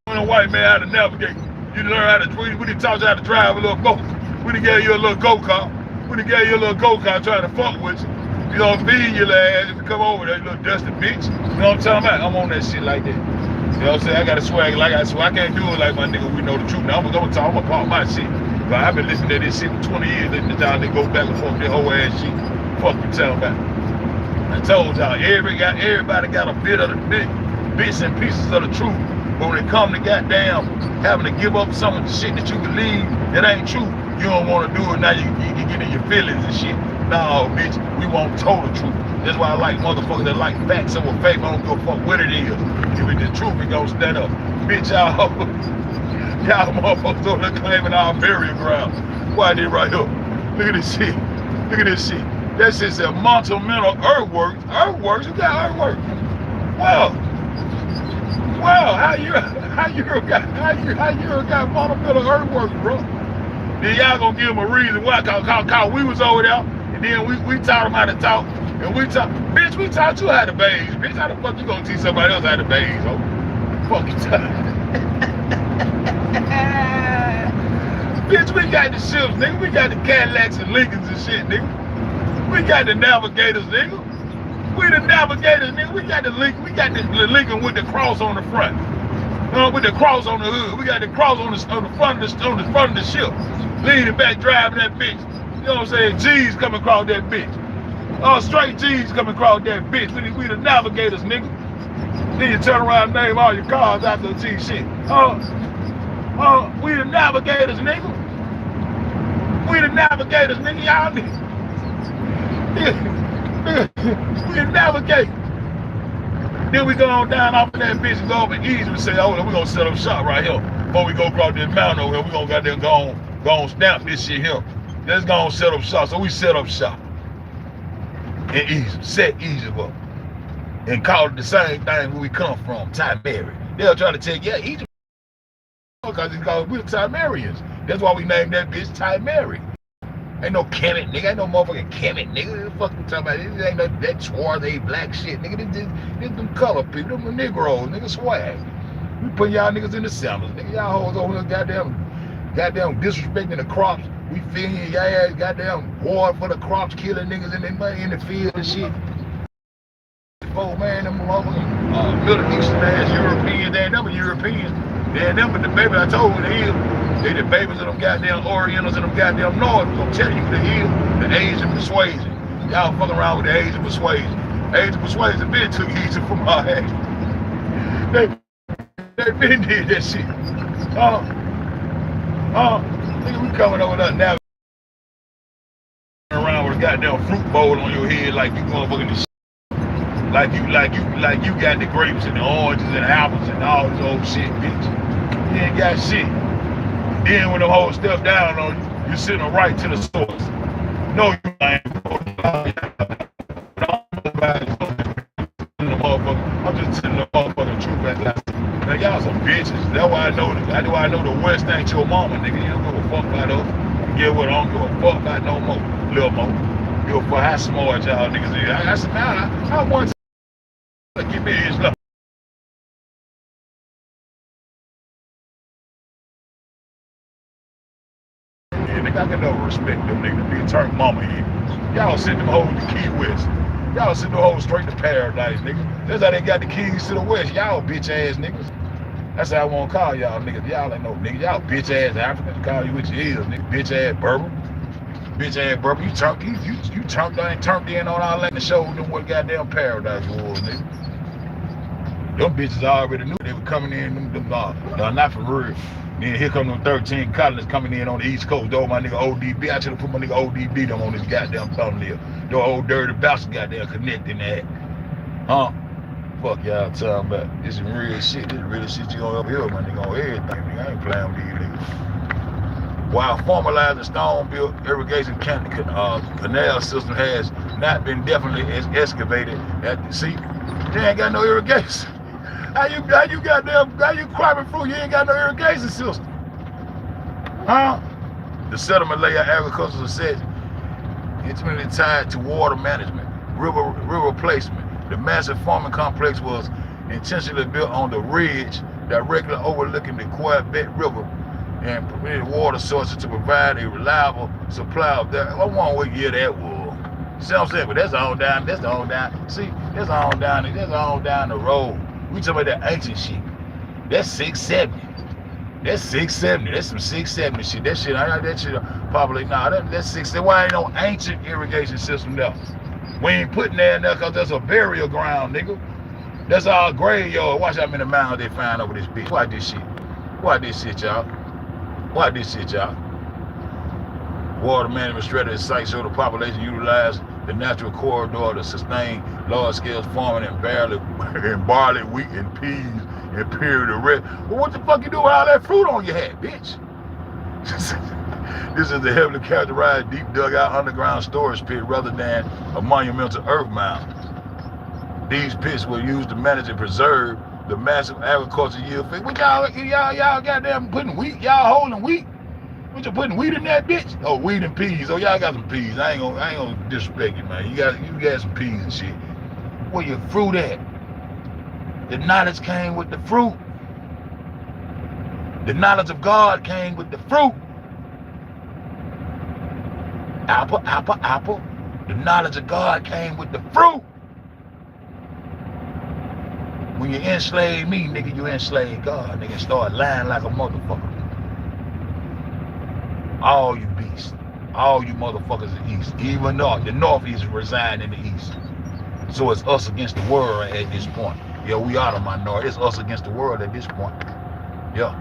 Showing them white men how to navigate. You learn how to, we done taught you how to drive a little boat. We done gave you a little go-kart. We done gave you a little go-kart trying to fuck with you. You know, feed your ass if you come over there, you little dusty bitch. You know what I'm talking about? I'm on that shit like that. You know what I'm saying? I got a swag like I swear I can't do it like my nigga. We know the truth. Now I'm gonna talk. I'm gonna talk my shit. But I've been listening to this shit for 20 years. Listening to y'all niggas go back and forth that whole ass shit. Fuck you talking about? I told y'all everybody got a bit of the bits and pieces of the truth. But when it come to goddamn having to give up some of the shit that you believe that ain't true, you don't want to do it. Now you get in your feelings and shit. Nah, bitch, we want total truth. That's why I like motherfuckers that like facts over faith. I don't give a fuck what it is. If it's the truth, we gonna stand up. Bitch, y'all motherfuckers over there claiming our burial ground. Why they right here? Look at this shit. Look at this shit. That shit's a monumental earthworks. Earthworks? You got earthworks? Well, how you got monumental earthworks, bro? Then y'all gonna give them a reason why? Cause we was over there, and then we taught them how to talk, and bitch, we taught you how to bathe, bitch. How the fuck you gonna teach somebody else how to bathe, ho? Fuck you talking. Bitch, we got the ships, nigga. We got the Cadillacs and Lincolns and shit, nigga. We got the navigators, nigga. We the navigators, nigga. We got the Lincoln with the cross on the front. With the cross on the hood. We got the cross on the front of the ship. Leaning back, driving that bitch. You know what I'm saying? G's coming across that bitch. Straight G's coming across that bitch. We the navigators, nigga. Then you turn around and name all your cars after the G shit. We the navigators, nigga. We the navigators, nigga. Y'all nigga. We the navigators. Then we go on down off of that bitch and go over easy and say, oh, we're gonna set up shop right here. Before we go across this mountain over here, we're gonna goddamn go on stamp this shit here. Let's go on set up shop. So we set up shop. And Egypt, set Egypt up. And call it the same thing where we come from, Timeri. They'll try to tell you, yeah, Egypt, because it's called, we're Timerians. That's why we named that bitch Timeri. Ain't no Kemet, nigga. Ain't no motherfucking Kemet, nigga. What the fuck you talking about? This ain't no that swarthy black shit, nigga. This them color people, them Negroes, nigga, swag. We put y'all niggas in the samples, nigga. Y'all hoes over here goddamn disrespecting the crops. We feeding y'all ass goddamn war for the crops, killing niggas in the field and shit. Oh man, them motherfucking Middle Eastern ass Europeans, they ain't never Europeans. They ain't never the baby I told you the hill. They the babies of them goddamn Orientals and them goddamn North. I'm gonna tell you the hill, the Asian persuasion. Y'all fucking around with the Asian persuasion. Asian persuasion been took Egypt from our ass. They been did that shit. Nigga, we coming over there now around with a goddamn fruit bowl on your head like you motherfucking this shit. Like you got the grapes and the oranges and the apples and all this old shit, bitch. You ain't got shit. Then when the whole stuff down on you, you sitting right to the source. No, you ain't. I'm just telling the motherfucking truth at last. Now y'all some bitches. That's why I know this. That's why I know the West ain't your mama, nigga. You don't give a fuck about those. Get what? I don't give a fuck about no more. Little more. Give a fuck how smart y'all niggas is. I want to give me his love. I can never respect them niggas being turned mama here. Y'all send them hoes to Key West. Y'all send them hoes straight to paradise, nigga. That's how they got the keys to the West. Y'all bitch ass niggas. That's how I want to call y'all niggas. Y'all ain't no niggas. Y'all bitch ass Africans. Call you what you is, nigga. Bitch ass Berber. Bitch ass Berber. You turned in on our land and showed them what goddamn paradise was, nigga. Them bitches already knew they were coming in. Them not for real. Then here come them 13 colonists coming in on the East Coast. Though my nigga ODB, I should have put my nigga ODB them on this goddamn thumbnail. The old dirty bastard goddamn connecting that. Fuck y'all talking about. This is real shit. This is real shit you gonna up here, my nigga, on everything. Nigga. I ain't playing with these niggas. While formalizing stone-built irrigation canal system has not been definitely excavated at the sea, they ain't got no irrigation. How you cropping fruit? You ain't got no irrigation system. The settlement layer agricultural set intimately tied to water management, river placement. The massive farming complex was intentionally built on the ridge directly overlooking the Quebec River and permitted water sources to provide a reliable supply of that. I wonder what year that was. See what I'm saying? But that's all down. See, that's all down the road. We talking about that ancient shit. That's 670. That's 670. That's some 670 shit. That shit probably that's 670. Why ain't no ancient irrigation system there? We ain't putting that in there because that's a burial ground, nigga. That's our graveyard. Watch how many mounds they find over this bitch. Watch this shit. Watch this shit, y'all. Watch this shit, y'all. Water management strategy sites show the population utilize the natural corridor to sustain large-scale farming and barley, wheat, and peas in period of rest. Well, what the fuck you do with all that fruit on your head, bitch? This is the heavily characterized deep dugout underground storage pit rather than a monumental earth mound. These pits were used to manage and preserve the massive agriculture yield. What y'all goddamn putting wheat? Y'all holding wheat? What you putting wheat in that bitch? Oh, wheat and peas. Oh, y'all got some peas. I ain't gonna disrespect you, man. You got some peas and shit. Where your fruit at? The knowledge came with the fruit. The knowledge of God came with the fruit. Apple, apple, apple. The knowledge of God came with the fruit. When you enslave me, nigga, you enslave God. Nigga, start lying like a motherfucker. All you beasts, all you motherfuckers in the east, even the northeast reside in the east. So it's us against the world at this point. Yeah, we are the minority. It's us against the world at this point. Yeah,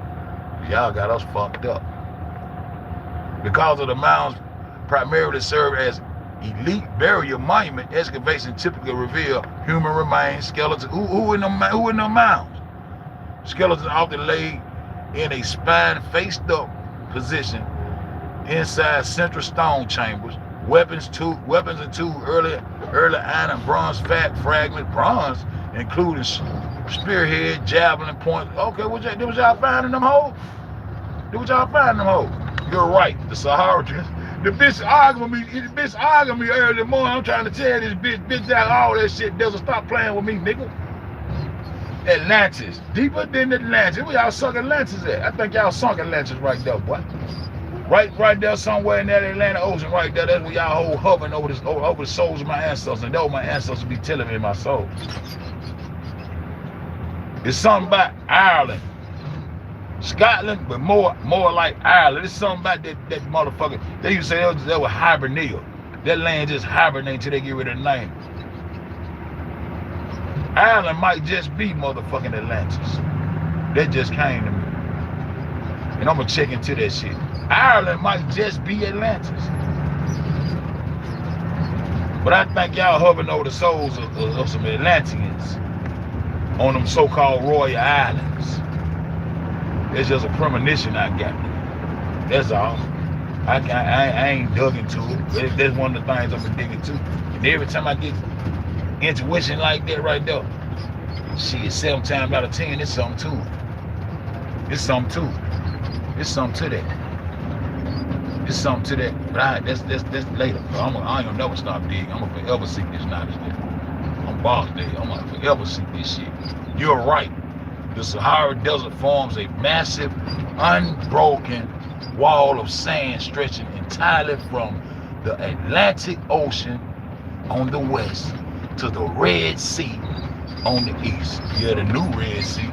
y'all got us fucked up. Because of the mounds primarily serve as elite burial monument, excavation typically reveal human remains, skeletons. Who in them mounds? Skeletons often laid in a spine faced up position inside central stone chambers. Weapons and two early iron and bronze fragment, bronze, including spearhead, javelin point. Okay, what y'all find in them holes? You're right. The Sahara. The bitch arguing me early in the morning. I'm trying to tell this bitch out all that shit doesn't stop playing with me, nigga. Atlantis. Deeper than Atlantis. Where y'all sunk Atlantis at? I think y'all sunk Atlantis right there, boy. Right there somewhere in that Atlantic Ocean right there. That's where y'all whole hovering over the souls of my ancestors. And that's what my ancestors be telling me in my soul. It's something about Ireland. Scotland, but more like Ireland. It's something about that motherfucker. They used to say that was hibernating. That land just hibernate until they get rid of the name. Ireland might just be motherfucking Atlantis. That just came to me. And I'm gonna check into that shit. Ireland might just be Atlantis. But I think y'all hovering over the souls of some Atlanteans on them so-called Royal Islands. It's just a premonition I got. That's all. I ain't dug into it. That's one of the things I'm digging to. And every time I get intuition like that right there, shit, 7 times out of 10, it's something to it. It's something to that. But that's later. I ain't gonna never stop digging. I'm gonna forever seek this knowledge. I'm boss there. I'm gonna forever seek this shit. You're right. The Sahara Desert forms a massive, unbroken wall of sand stretching entirely from the Atlantic Ocean on the west to the Red Sea on the east. Yeah, the new Red Sea.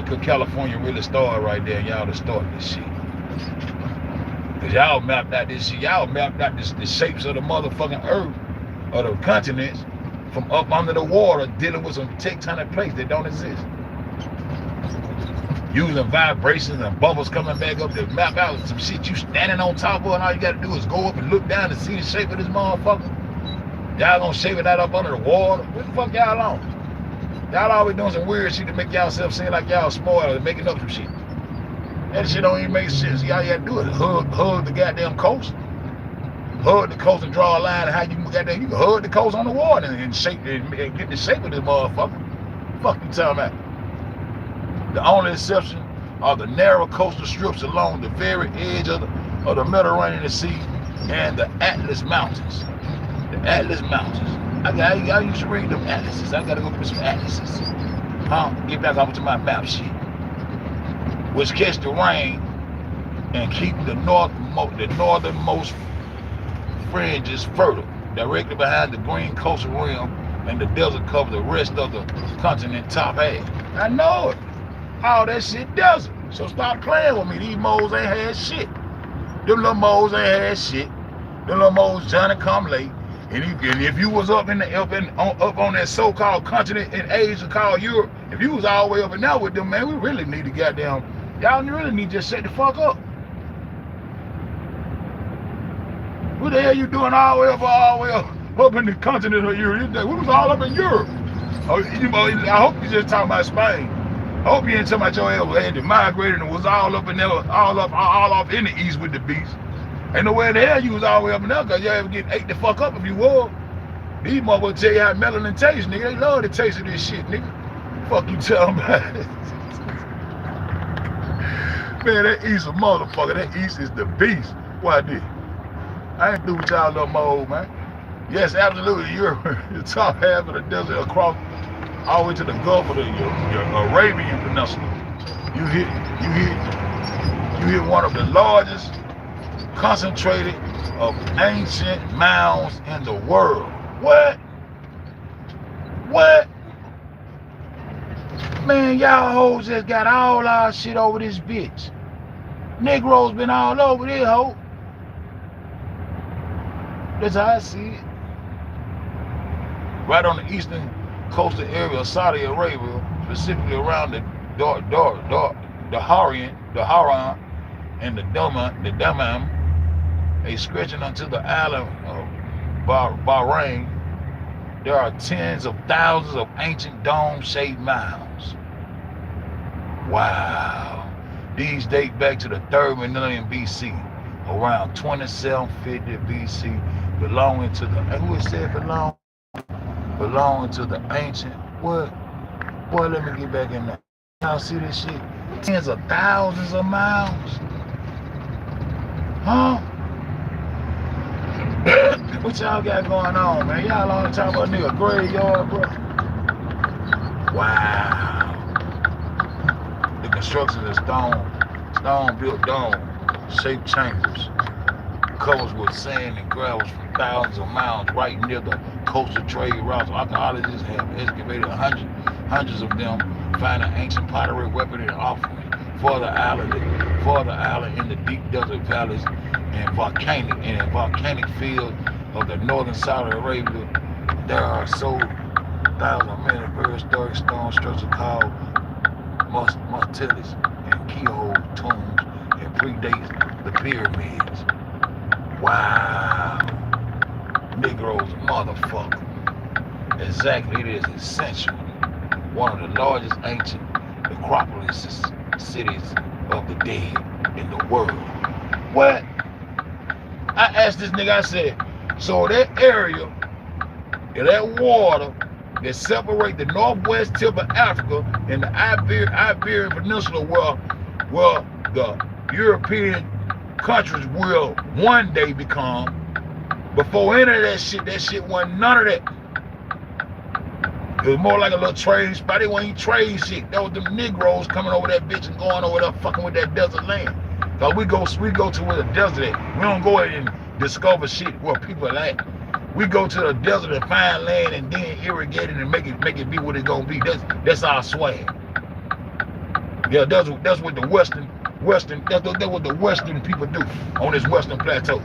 Could California really start right there? Y'all to start this shit. Cause y'all mapped out this shit. Y'all mapped out the shapes of the motherfucking earth, or the continents, from up under the water, dealing with some tectonic plates that don't exist. Using vibrations and bubbles coming back up to map out some shit you standing on top of, and all you gotta do is go up and look down and see the shape of this motherfucker. Y'all gonna shape it out up under the water? What the fuck y'all on? Y'all always doing some weird shit to make y'all seem like y'all smart or making up some shit. That shit don't even make sense. Y'all gotta do it. Hug the goddamn coast. Hug the coast and draw a line of how you goddamn, you can hug the coast on the water and shape it and get the shape of this motherfucker. Fuck you talking about? The only exception are the narrow coastal strips along the very edge of the Mediterranean Sea and the Atlas Mountains. The Atlas Mountains. I used to read them atlases. I gotta go get some atlases. Get back over to my map shit. Which catch the rain and keep the northernmost fringes fertile, directly behind the green coastal rim, and the desert cover the rest of the continent top half. I know it. All that shit desert. So stop playing with me. These moles ain't had shit. Them little moles ain't had shit. Them little moles Johnny come late. And if you was up on that so-called continent in Asia called Europe, if you was all the way up in there with them, man, we really need to goddamn Y'all really need to just shut the fuck up. What the hell you doing all the way up in the continent of Europe? We was all up in Europe. Oh, I hope you just talking about Spain. I hope you ain't talking about your ass had to migrated and was all up in there, all off in the east with the beast. Ain't nowhere in the hell you was all the way up in there because you ever get ate the fuck up if you was. These motherfuckers tell you how melanin tastes, nigga. They love the taste of this shit, nigga. Fuck you telling about it. Man, that East a motherfucker. That East is the beast. Why did? I ain't through with y'all no more, man. Yes, absolutely. You're the top half of the desert across all the way to the Gulf of the Arabian Peninsula. You hit one of the largest concentrated of ancient mounds in the world. What? What? Man, y'all hoes just got all our shit over this bitch. Negroes been all over this hoe. That's how I see it. Right on the eastern coastal area of Saudi Arabia, specifically around the Haran and the Dammam, a stretching unto the island of Bahrain, there are tens of thousands of ancient dome-shaped mounds. Wow. These date back to the 3rd millennium BC, around 2750 BC, belonging to the, who it said belonging to the ancient, what? Boy, let me get back in there. Y'all see this shit? Tens of thousands of mounds. Huh? What y'all got going on, man? Y'all on talking about a nigga graveyard, bro? Wow. The construction is stone-built dome-shaped chambers, covers with sand and gravel from thousands of miles right near the coastal trade routes. Archaeologists have excavated hundreds of them, finding ancient pottery, weaponry, and offerings. Further island in the deep desert valleys and volcanic fields of the northern Saudi Arabia, there are so thousands many prehistoric stone structures called mastelis and keyhole tombs and predates the pyramids. Wow. Negroes, motherfucker. Exactly, it is essentially one of the largest ancient necropolis cities of the dead in the world. What? I asked this nigga, I said, so that area, that water that separate the northwest tip of Africa and the Iberian Peninsula where the European countries will one day become, before any of that shit wasn't none of that. It was more like a little trade spot. They wasn't even trade shit. That was them Negroes coming over that bitch and going over there fucking with that desert land. Cause we go to where the desert at. We don't go in and discover shit where people are at. We go to the desert and find land and then irrigate it and make it be what it's gonna be. That's our swag. Yeah, that's what the western that's what the western people do on this western plateau.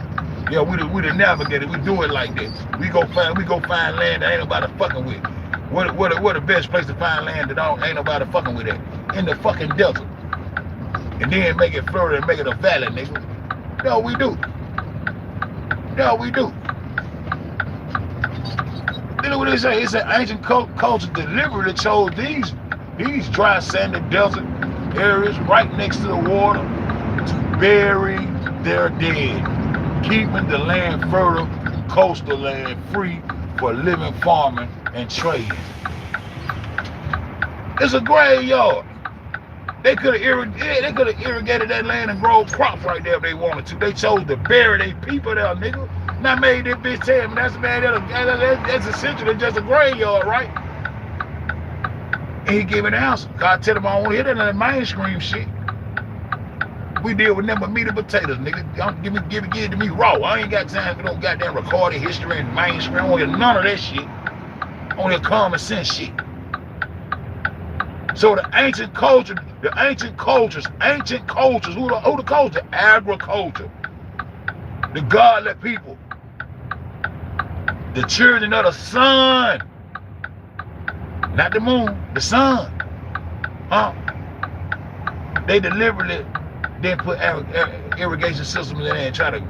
Yeah, we the navigators. We do it like that. We go find land that ain't nobody fucking with. What the best place to find land that ain't nobody fucking with that? In the fucking desert. And then make it flourish and make it a valley, nigga. Yeah, we do. Yeah, we do. You know what they say? It's an ancient culture deliberately chose these dry, sandy desert areas right next to the water to bury their dead, keeping the land fertile, coastal land free for living, farming, and trading. It's a graveyard. They could have irrigated that land and grow crops right there if they wanted to. They chose to bury their people there, nigga. Not made this bitch tell me that's essentially just a graveyard, right? And he gave an answer. God tell him I don't want to hear that mainstream shit. We deal with nothing but meat and potatoes, nigga. Don't give it to me raw. I ain't got time for no goddamn recorded history and mainstream. I don't want to hear none of that shit. I want to hear common sense shit. So the ancient cultures, who the culture? Agriculture. The godly people. The children of the sun. Not the moon, the sun. Huh? They deliberately didn't put irrigation systems in there and try to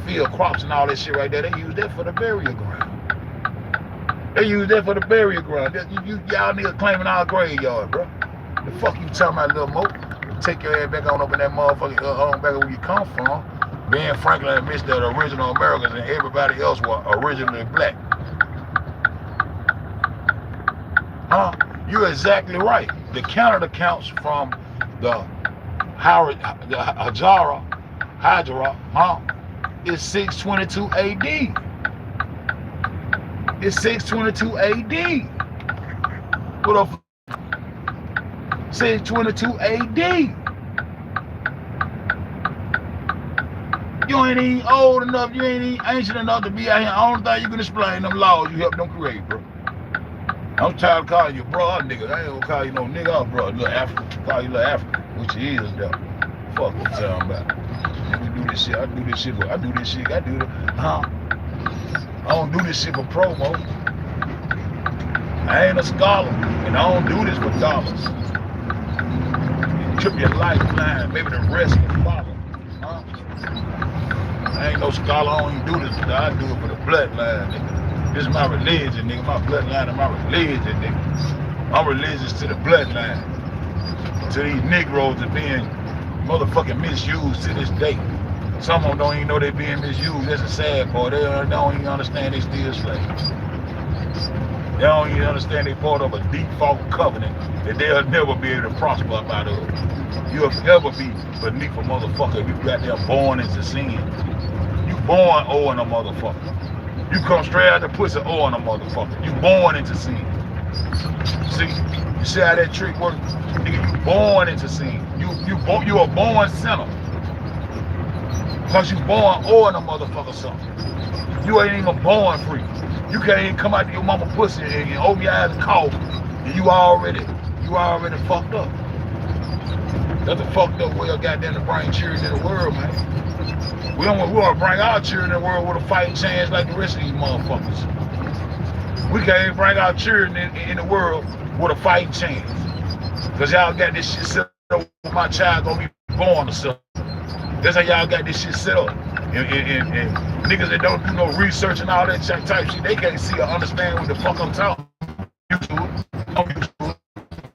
field crops and all that shit right there. They use that for the burial ground. They use that for the burial ground. Y'all niggas claiming our graveyard, bro. The fuck you talking about, little Mo? Take your ass back on up in that motherfucker, on back where you come from. Ben Franklin admits that original Americans and everybody else were originally black. Huh? You're exactly right. The Canada counts from the Hajara, huh? It's 622 AD. It's 622 AD. What up? 622 AD. You ain't even old enough, you ain't even ancient enough to be out here. Only thing you can explain them laws you helped them create, bro. I'm tired of calling you bro, nigga. I ain't gonna call you no nigga, oh, bro. Little African. Call you little African, which he is, though. Fuck what you talking about. We do this shit. I do this shit. I do this shit. I do the, huh? I don't do this shit for promo. I ain't a scholar, and I don't do this for dollars. You trip your lifeline, maybe the rest will follow. Huh? I ain't no scholar. I don't even do this. I do it for the bloodline, nigga. This is my religion, nigga. My bloodline and my religion, nigga. I'm religious to the bloodline. To these Negroes that being motherfucking misused to this day. Some of them don't even know they're being misused. That's a sad part. They don't even understand they still slaves. They don't even understand they part of a default covenant that they'll never be able to prosper up out of. You'll ever be beneath a motherfucker if you got there born into sin. You born owing a motherfucker. You come straight out the pussy owing a motherfucker. You born into sin. See? You see how that trick works? Nigga, you born into sin. You a born sinner. Cause you born owing a motherfucker something. You ain't even born free. You can't even come out to your mama pussy and open your eyes and cough, and you already fucked up. That's a fucked up way of goddamn to bring children in the world, man. We want to bring our children in the world with a fighting chance like the rest of these motherfuckers. We can't even bring our children in the world with a fighting chance. Cause y'all got this shit set up. My child gonna be born or something. That's how y'all got this shit set up. And niggas that don't do no research and all that type shit, they can't see or understand what the fuck I'm talking about. I'm used to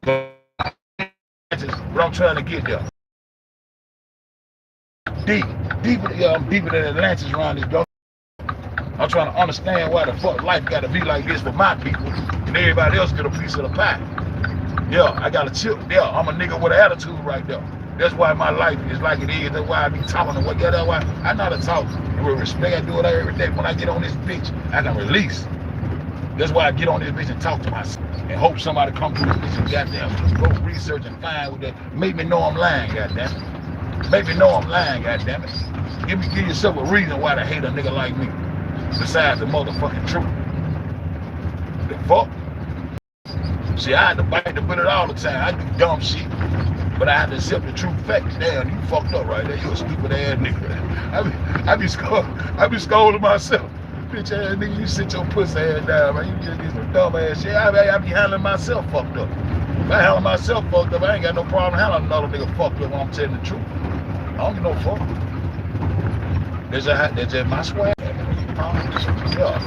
it. But I'm trying to get there. I'm deeper than Atlantis around this dog. I'm trying to understand why the fuck life gotta be like this for my people and everybody else get a piece of the pie. Yeah, I got a chip. Yeah, I'm a nigga with an attitude right there. That's why my life is like it is. That's why I be talking and what. Yeah, that's why I know how to talk. And with respect, I do it every day. When I get on this bitch, I can release. That's why I get on this bitch and talk to myself and hope somebody come through this bitch and goddamn go research and find what that. Make me know I'm lying, goddamn it. Make me know I'm lying, goddamn it. Give yourself a reason why to hate a nigga like me, besides the motherfucking truth. The fuck? See, I had to bite the bullet all the time. I do dumb shit. But I had to accept the true facts. Damn, you fucked up right there. You a stupid ass nigga. I be scolding myself. Bitch ass nigga, you sit your pussy ass down, man. You just do some dumb ass shit. I be handling myself fucked up. If I handle myself fucked up, I ain't got no problem handling another nigga fucked up when I'm telling the truth. I don't give no fuck. That's just my swag. Yeah.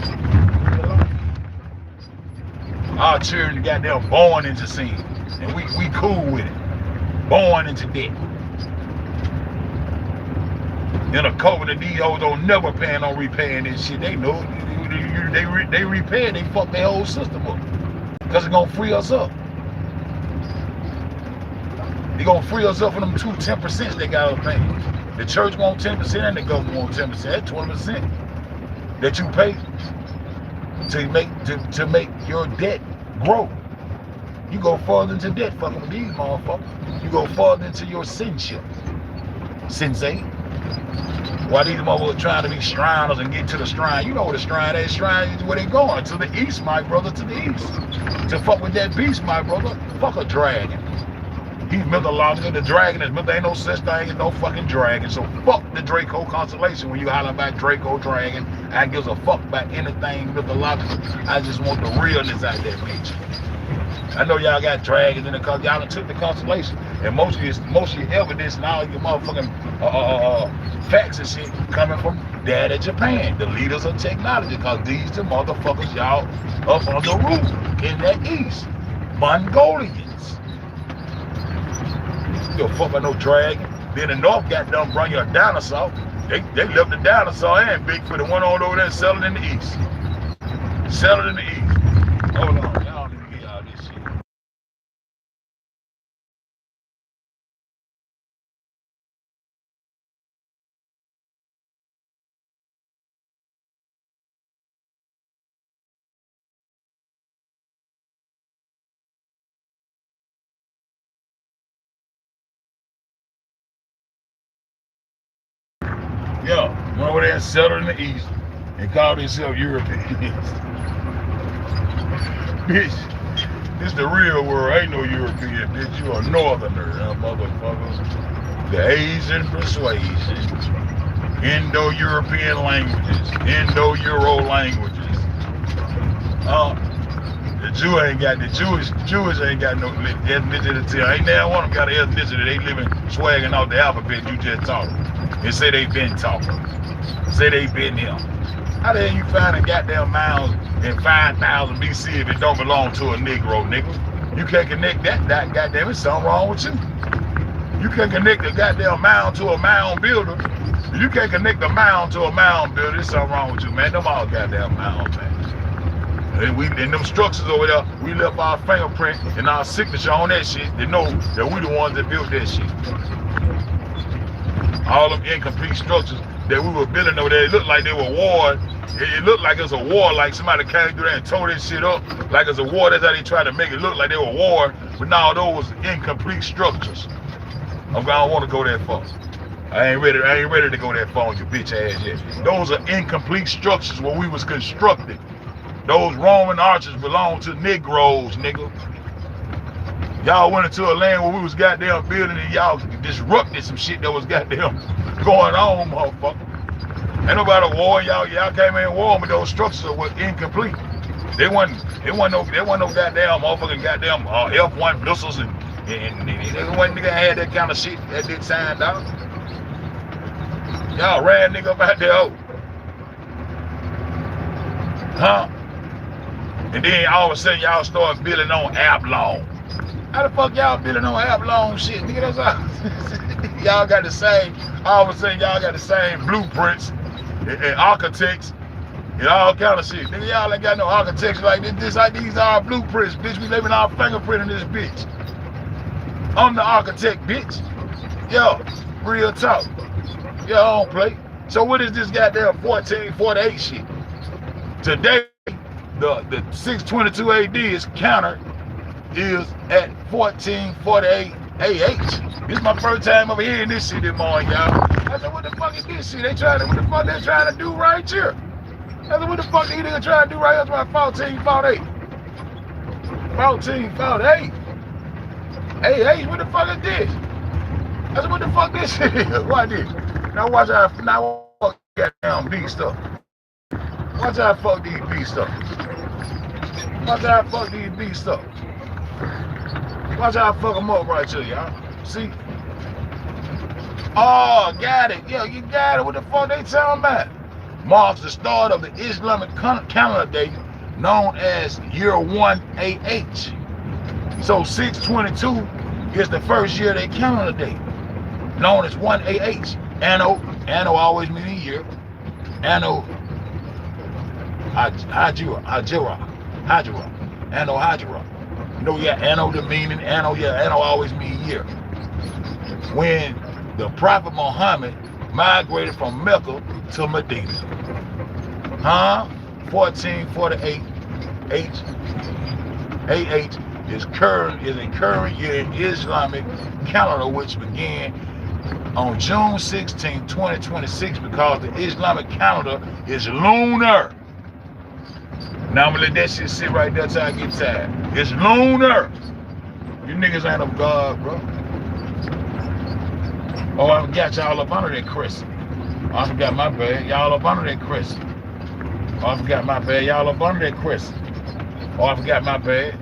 Our children goddamn born into sin. And we cool with it. Born into debt. In a covenant, these hoes don't never plan on repaying this shit. They know they repay it, they fuck their whole system up. Cause it's gonna free us up. They gonna free us up from them 10% they gotta pay. The church want 10% and the government want 10%. That's 20% that you pay to make your debt grow. You go further into debt fucking with these motherfuckers. You go further into your sinship. Sensei. Why these motherfuckers trying to be shriners and get to the shrine? You know where the shrine is. Shrine is where they going. To the east, my brother, to the east. To fuck with that beast, my brother. Fuck a dragon. He's mythological. The dragon is myth. There ain't no such thing as no fucking dragon. So fuck the Draco constellation when you holler about Draco dragon. I gives a fuck about anything mythological. I just want the realness out of that bitch. I know y'all got dragons in the constellation. Y'all done took the constellation. And most of your evidence and all your motherfucking facts and shit coming from Daddy Japan, the leaders of technology, because these the motherfuckers y'all up on the roof in that east. Mongolians. You don't fuck about no dragon. Then the North got done bring you a dinosaur. They left the dinosaur and Bigfoot and went on over there and sell it in the east. Sell it in the east. Hold on, y'all need to get y'all this shit. Yeah, went over there and settled in the east and called himself Europeans. Bitch, this the real world. Ain't no European, bitch. You a northerner, motherfuckers. The Asian persuasion. Indo-European languages. Indo-Euro languages. The Jewish ain't got no ethnicity. Ain't now one of them got an ethnicity. They living swagging out the alphabet you just taught them. And say they been talking. Say they been here. How the hell you find a goddamn mound in 5,000 BC if it don't belong to a Negro, nigga? You can't connect that goddamn, it's something wrong with you. You can't connect a goddamn mound to a mound builder. You can't connect a mound to a mound builder, it's something wrong with you, man. Them all goddamn mounds, man. And them structures over there, we left our fingerprint and our signature on that shit to know that we the ones that built that shit. All them incomplete structures that we were building over there, it looked like they were war. It looked like it was a war, like somebody came through there and tore this shit up. Like it's a war, that's how they tried to make it look like they were war. But now those was incomplete structures. I don't want to go that far. I ain't ready to go that far on your bitch ass yet. Those are incomplete structures where we was constructed. Those Roman arches belong to Negroes, nigga. Y'all went into a land where we was goddamn building and y'all disrupted some shit that was goddamn going on, motherfucker. Ain't nobody war, y'all came in war, but those structures were incomplete. They wasn't no goddamn motherfucking goddamn F1 missiles and they wasn't nigga had that kind of shit that did sign down. Y'all ran nigga up out there. Huh? And then all of a sudden y'all start building on Avalon. How the fuck y'all building on Avalon shit? Nigga, that's all. Y'all got the same, all of a sudden y'all got the same blueprints and architects and all kind of shit. Nigga, y'all ain't got no architects like this. Like these are our blueprints, bitch. We living our fingerprint in this bitch. I'm the architect, bitch. Yo, real talk. Yo, I don't play. So what is this goddamn 1448 shit? Today, the 622 AD is counter is at 1448 AH. This is my first time over hearing this shit this morning, y'all. I said, what the fuck is this shit? What the fuck they trying to do right here? I said, what the fuck they nigga trying to do right here? That's my 1448. 1448. AH, what the fuck is this? I said, what the fuck this shit is? What this? Now watch how fuck goddamn beast up. Watch how fuck these beasts up. Watch how fuck these beasts up. Watch how I fuck them up right here, y'all. See? Oh, got it. Yeah, you got it. What the fuck they talking about? Marks the start of the Islamic calendar day known as Year 1 AH. So 622 is the first year of their calendar day, known as 1 AH. Anno always meaning year. Anno Hajira. Anno Hajira. You know, yeah, Anno the meaning, Anno always mean year. When the Prophet Muhammad migrated from Mecca to Medina. 1448 AH is a current year in Islamic calendar, which began on June 16, 2026, because the Islamic calendar is lunar. Now I'm gonna let that shit sit right there till I get tired. It's lunar. You niggas ain't of God, bro. Oh, I got y'all up under that crescent. Oh, I forgot my bad. Y'all up under that crescent. Oh, I forgot my bad. Y'all up under that crescent. Oh, I forgot my bad.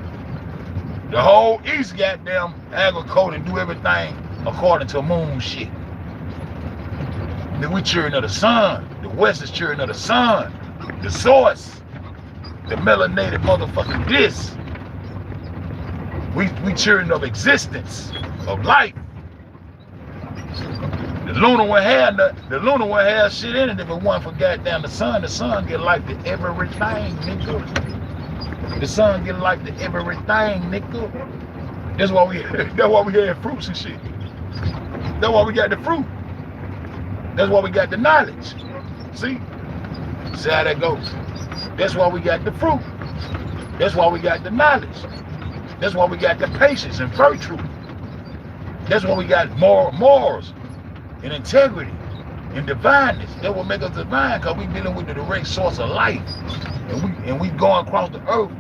The whole East goddamn agriculture and do everything according to moon shit. Then we cheering of the sun. The West is cheering of the sun. The source. The melanated motherfucking disc. We cheering of existence, of life. The lunar will have shit in it if it wasn't for goddamn the sun get life to everything, nigga. The sun get life to everything, nigga. That's why we had fruits and shit. That's why we got the fruit. That's why we got the knowledge. See how that goes. That's why we got the fruit. That's why we got the knowledge. That's why we got the patience and virtue. That's why we got morals and integrity and divineness. That will make us divine, because we dealing with the direct source of life. And we going across the earth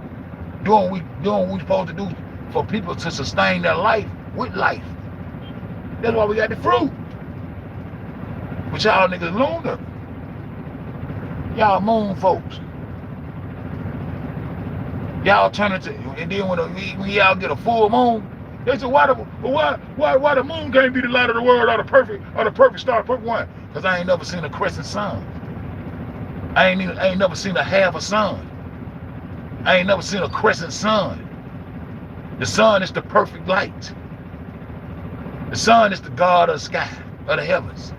doing what we supposed to do for people to sustain their life with life. That's why we got the fruit. But y'all niggas lunar. Y'all moon folks. Y'all turn into, and then when y'all get a full moon, they say why the moon can't be the light of the world or the perfect star, perfect one? Because I ain't never seen a crescent sun. I ain't never seen a half a sun. I ain't never seen a crescent sun. The sun is the perfect light. The sun is the God of the sky, of the heavens.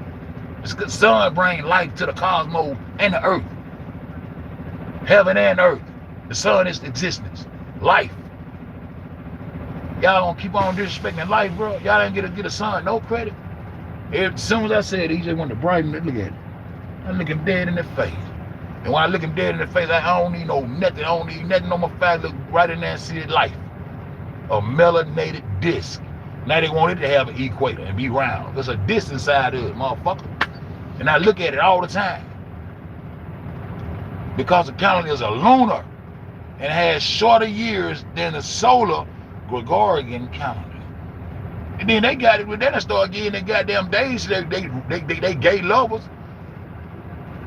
The sun brings life to the cosmos and the earth. Heaven and earth. The sun is existence, life. Y'all gonna keep on disrespecting life, bro. Y'all ain't get the sun no credit. As soon as I said it, he just wanted to brighten it. Look at it. I look him dead in the face. And when I look him dead in the face, I don't need no nothing. I don't need nothing on my face. Look right in there and see it life. A melanated disc. Now they want it to have an equator and be round. There's a disc inside of it, motherfucker. And I look at it all the time. Because the calendar is a lunar and has shorter years than the solar Gregorian calendar. And then they got it, then they start getting their goddamn days. They gay lovers.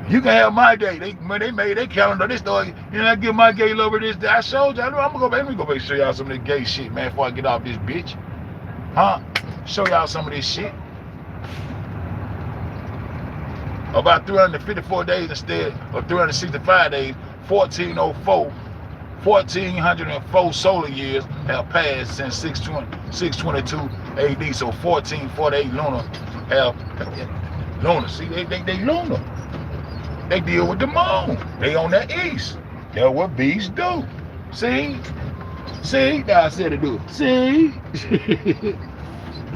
You can have my day. When they made their calendar, they start, I give my gay lover this day. I showed you. I'm gonna go back. Let me go back and show y'all some of this gay shit, man, before I get off this bitch. Huh? Show y'all some of this shit. About 354 days instead of 365 days, 1404 solar years have passed since 622 AD. So 1448 lunar have lunar. See, they lunar. They deal with the moon. They on that east. That's what beasts do. See? Now I said to do it. See?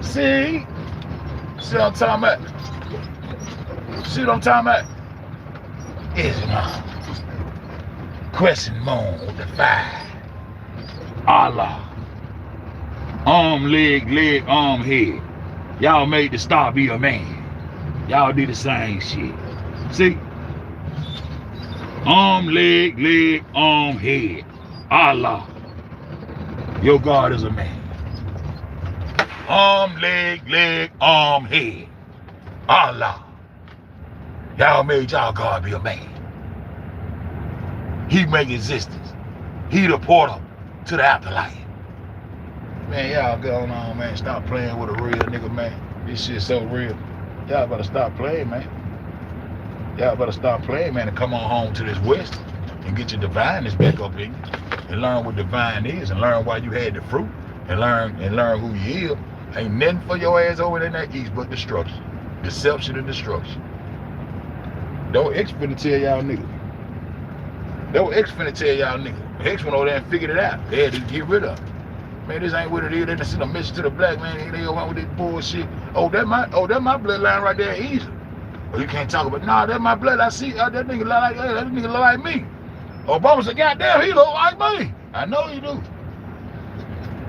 See what I'm talking about? See what I'm talking about? Is crescent moon with the fire. Allah. Arm, leg, arm, head. Y'all made the star be a man. Y'all do the same shit. See? Arm, leg, arm, head. Allah. Your God is a man. Arm, leg, arm, head. Allah. Y'all made y'all God be a man. He make existence. He the portal to the afterlife. Man, y'all going on, man. Stop playing with a real nigga, man. This shit's so real. Y'all better stop playing, man. Y'all better stop playing, man, and come on home to this West and get your divineness back up in you and learn what divine is and learn why you had the fruit and learn who you is. Ain't nothing for your ass over there in that East but destruction. Deception and destruction. Don't X finna tell y'all niggas. Don't X finna tell y'all niggas. X went over there and figured it out. They had to get rid of it. Man, this ain't what it is. They done sent a message to the black man. They went with this bullshit. Oh, that my bloodline right there easy. Oh, you can't talk about, nah, that's my blood. I see that nigga look like that nigga look like me. Obama said, goddamn, he look like me. I know he do.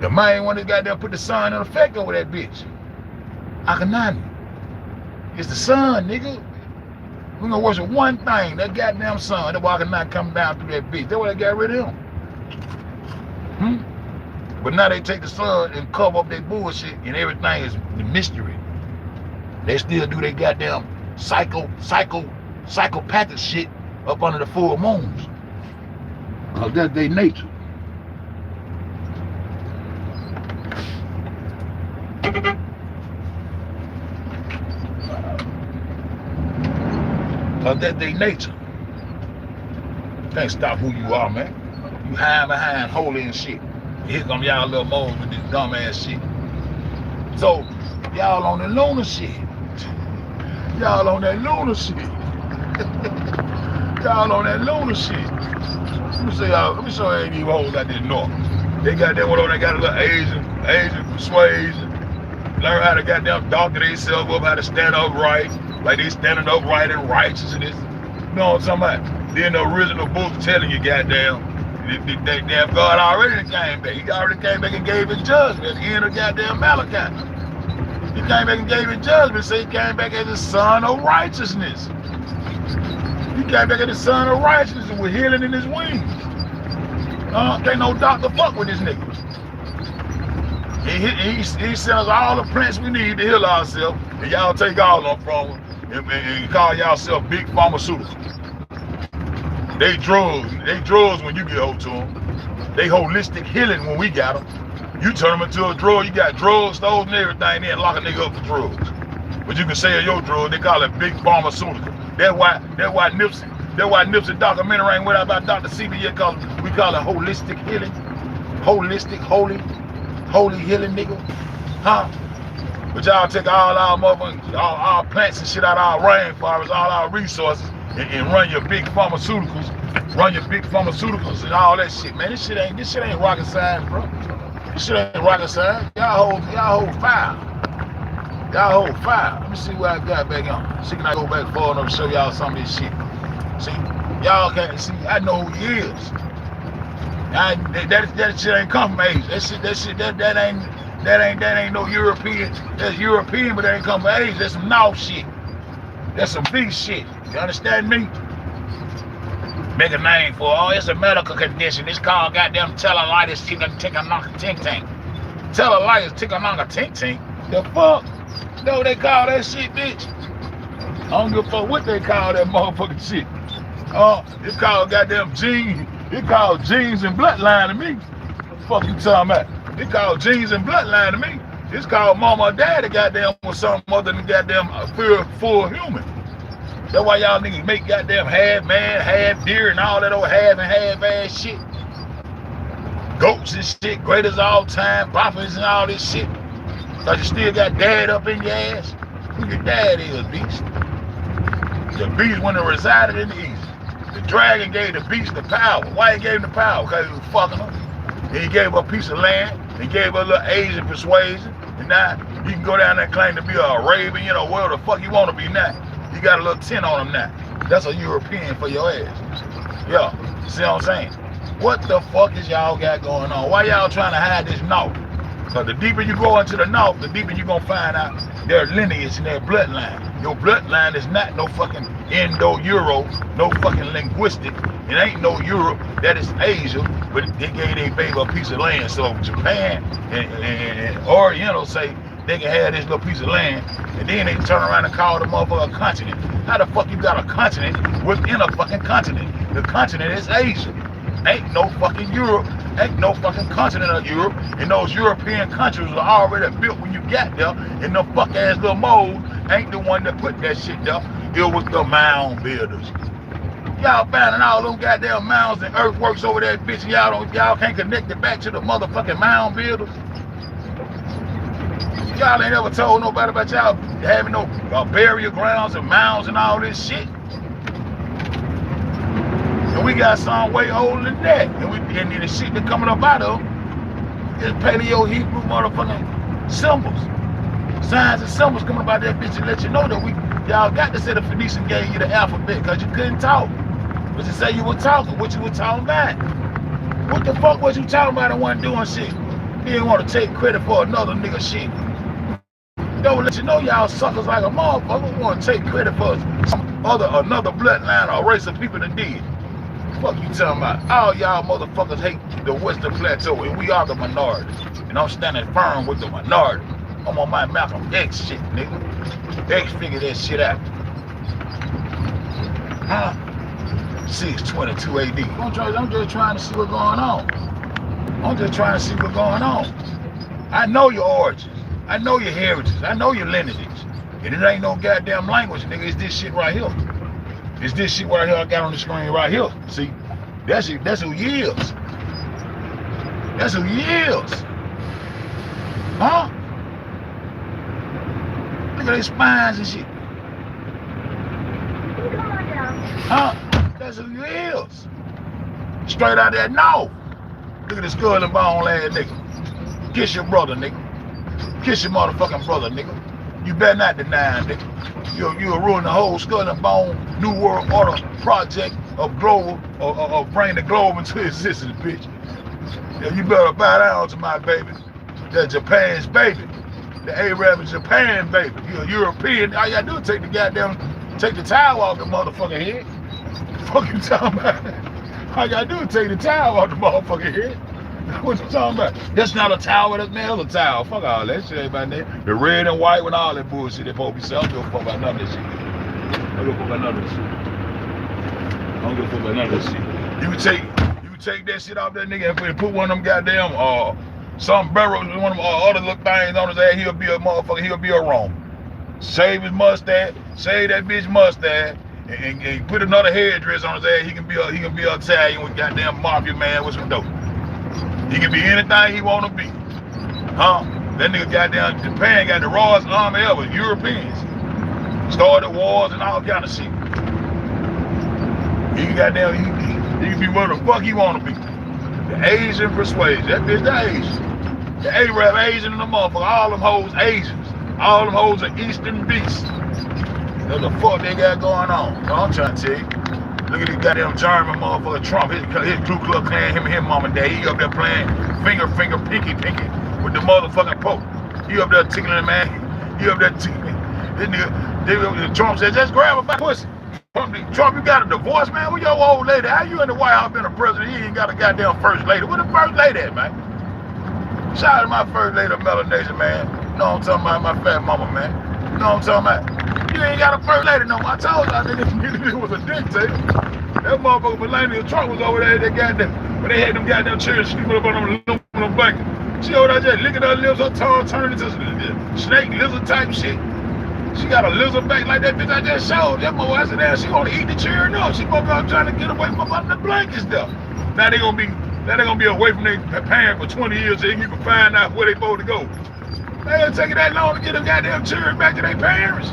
The main one that goddamn put the sun in effect over that bitch. Akhenaten. It's the sun, nigga. We gonna worship one thing, that goddamn sun. That's why Akhenaten come down through that bitch. That's why they got rid of him. But now they take the sun and cover up their bullshit and everything is the mystery. They still do their goddamn psychopathic shit up under the full moons. Cause that's their nature. Cause that's their nature. Can't stop who you are, man. You hide behind holy and shit. Here come y'all little moles with this dumb ass shit. So, y'all on the lunar shit. Y'all on that lunar shit. Y'all on that lunar shit. Let me show you these hoes out there north. They got that one on, they got a little Asian persuasion. Learn how to goddamn doctor themselves up, how to stand upright. Like they standing upright and righteous and this. You know what I'm talking about? Then the original book telling you goddamn, damn God already came back. He already came back and gave his judgment at the end of goddamn Malachi. He came back and gave his judgment, so he came back as the son of righteousness. He came back as the son of righteousness and with healing in his wings. Can't no doctor fuck with this nigga. He sent us all the plants we need to heal ourselves, and y'all take all of them from them and call y'allself big pharmaceuticals. They drugs when you get hold to them. They holistic healing when we got them. You turn them into a drug, you got drug stores and everything, then lock a nigga up for drugs. But you can sell your drug, they call it big pharmaceutical. That's why Nipsey documentary ain't without about Dr. CB yet, cause we call it holistic healing. Holistic, holy healing, nigga. Huh? But y'all take all our motherfuckers, all our plants and shit out of our rainforests, all our resources, and run your big pharmaceuticals, and all that shit, man. This shit ain't rocket science, bro. This shit ain't rocket science. Y'all hold fire. Y'all hold fire. Let me see what I got back on. See, can I go back far enough to show y'all some of this shit? See, y'all can't see. I know who he is. That shit ain't come from Asia. That ain't no European. That's European, but that ain't come from Asia. That's some North shit. That's some big shit. You understand me? Make a name for it. Oh, it's a medical condition. It's called goddamn telolitis tick-a-knock-a-tink-tink. Telolitis tick-a-knock-a-tink-tink? The fuck? Know what they call that shit, bitch? I don't give a fuck what they call that motherfucking shit. It's called goddamn genes. It called genes and bloodline to me. What the fuck you talking about? It called genes and bloodline to me. It's called mama or daddy goddamn with something other than goddamn full human. That's why y'all niggas make goddamn half man, half deer, and all that old half and half ass shit. Goats and shit, great as all time, prophets and all this shit. Cause you still got dad up in your ass. Who your dad is, beast? The beast when it resided in the east. The dragon gave the beast the power. Why he gave him the power? Because he was fucking her. And he gave her a piece of land. He gave her a little Asian persuasion. And now he can go down there and claim to be a Arabian, you know, where the fuck you want to be now. You got a little tint on him now. That's a European for your ass. Yeah, see what I'm saying? What the fuck is y'all got going on? Why y'all trying to hide this north? Because the deeper you go into the north, the deeper you gonna find out their lineage and their bloodline. Your bloodline is not no fucking Indo-Euro, no fucking linguistic. It ain't no Europe, that is Asia, but they gave their baby a piece of land. So Japan and Oriental say they can have this little piece of land, and then they turn around and call the motherfucker a continent. How the fuck you got a continent within a fucking continent? The continent is Asia. Ain't no fucking Europe, ain't no fucking continent of Europe, and those European countries are already built when you got there, and the fuck ass little mold ain't the one that put that shit there. It was the mound builders. Y'all finding all them goddamn mounds and earthworks over that bitch, and y'all can't connect it back to the motherfucking mound builders. Y'all ain't ever told nobody about y'all having no burial grounds and mounds and all this shit. And we got some way older than that. And the shit that coming up out of is Paleo Hebrew motherfucking symbols. Signs and symbols coming about that bitch to let you know that y'all got to say the Phoenician gave you the alphabet because you couldn't talk. But you say you were talking, what you were talking about? What the fuck was you talking about and wasn't doing shit? You didn't want to take credit for another nigga shit. Don't let you know y'all suckers like a motherfucker want to take credit for another bloodline or race of people that did. Fuck you talking about? All y'all motherfuckers hate the Western Plateau, and we are the minority. And I'm standing firm with the minority. I'm on my Malcolm X shit, nigga. X figure that shit out. Huh? 622 AD. I'm just trying to see what's going on. I'm just trying to see what's going on. I know your origins. I know your heritage. I know your lineage. And it ain't no goddamn language, nigga. It's this shit right here. It's this shit right here I got on the screen right here. See, that's who he is. That's who he is. Huh? Look at their spines and shit. Huh? That's who he is. Straight out there, no. Look at the skull and bone ass nigga. Kiss your brother, nigga. Kiss your motherfucking brother, nigga. You better not deny him, nigga. You'll ruin the whole skull and bone New World Order project of global, of bring the globe into existence, bitch. Yeah, you better bow down to my baby. That's Japan's baby. The Arab is Japan, baby. You're a European. All you gotta do is take the towel off the motherfucking head. Fuck you talking about? All you gotta do is take the towel off the motherfucking head. What you talking about? That's not a towel, that's a towel. Fuck all that shit about that. The red and white with all that bullshit they supposed to be selling. I don't give a fuck about none of this shit. I don't give a fuck about none of this shit. I don't give a fuck about none of this shit. You can take that shit off that nigga and put one of them goddamn some Berbers, one of them other little things on his ass, he'll be a motherfucker, he'll be a Rome. Shave his mustache, shave that bitch mustache, and put another headdress on his ass, he can be a Italian with goddamn mafia man with some dope. He can be anything he wanna be. Huh? That nigga goddamn Japan got the rawest army ever, Europeans. Started wars and all kind of shit. He can be where the fuck he wanna be. The Asian persuasion, that bitch the Asian. The Arab Asian and the motherfucker, all them hoes Asians. All them hoes are Eastern beasts. That's the fuck they got going on. So I'm trying to tell you. Look at this goddamn German motherfucker Trump, his Ku Klux Klan, him and his mom and dad. He up there playing finger, pinky with the motherfucking Pope. He up there tickling, man. He up there tickling. This nigga, Trump said, just grab her by pussy. Trump, you got a divorce, man? Where your old lady? How you in the White House been a president? You ain't got a goddamn first lady. Where the first lady at, man? Shout out to my first lady of Melanesian, man. You know what I'm talking about? My fat mama, man. You know what I'm talking about? You ain't got a first lady no more. I told y'all niggas was a dictator. That motherfucker Melania Trump was over there, that goddamn, when they had them goddamn chairs sleeping up on them aluminum blanket. She over there just licking her lips, her tongue turning into snake lizard type shit. She got a lizard back like that bitch I just showed. That mother said, damn, she gonna eat the chair? No, she gonna be trying to get away from under the blankets stuff. Now they gonna be away from their parent for 20 years so they can even find out where they supposed to go. They ain't taking that long to get them goddamn children back to their parents.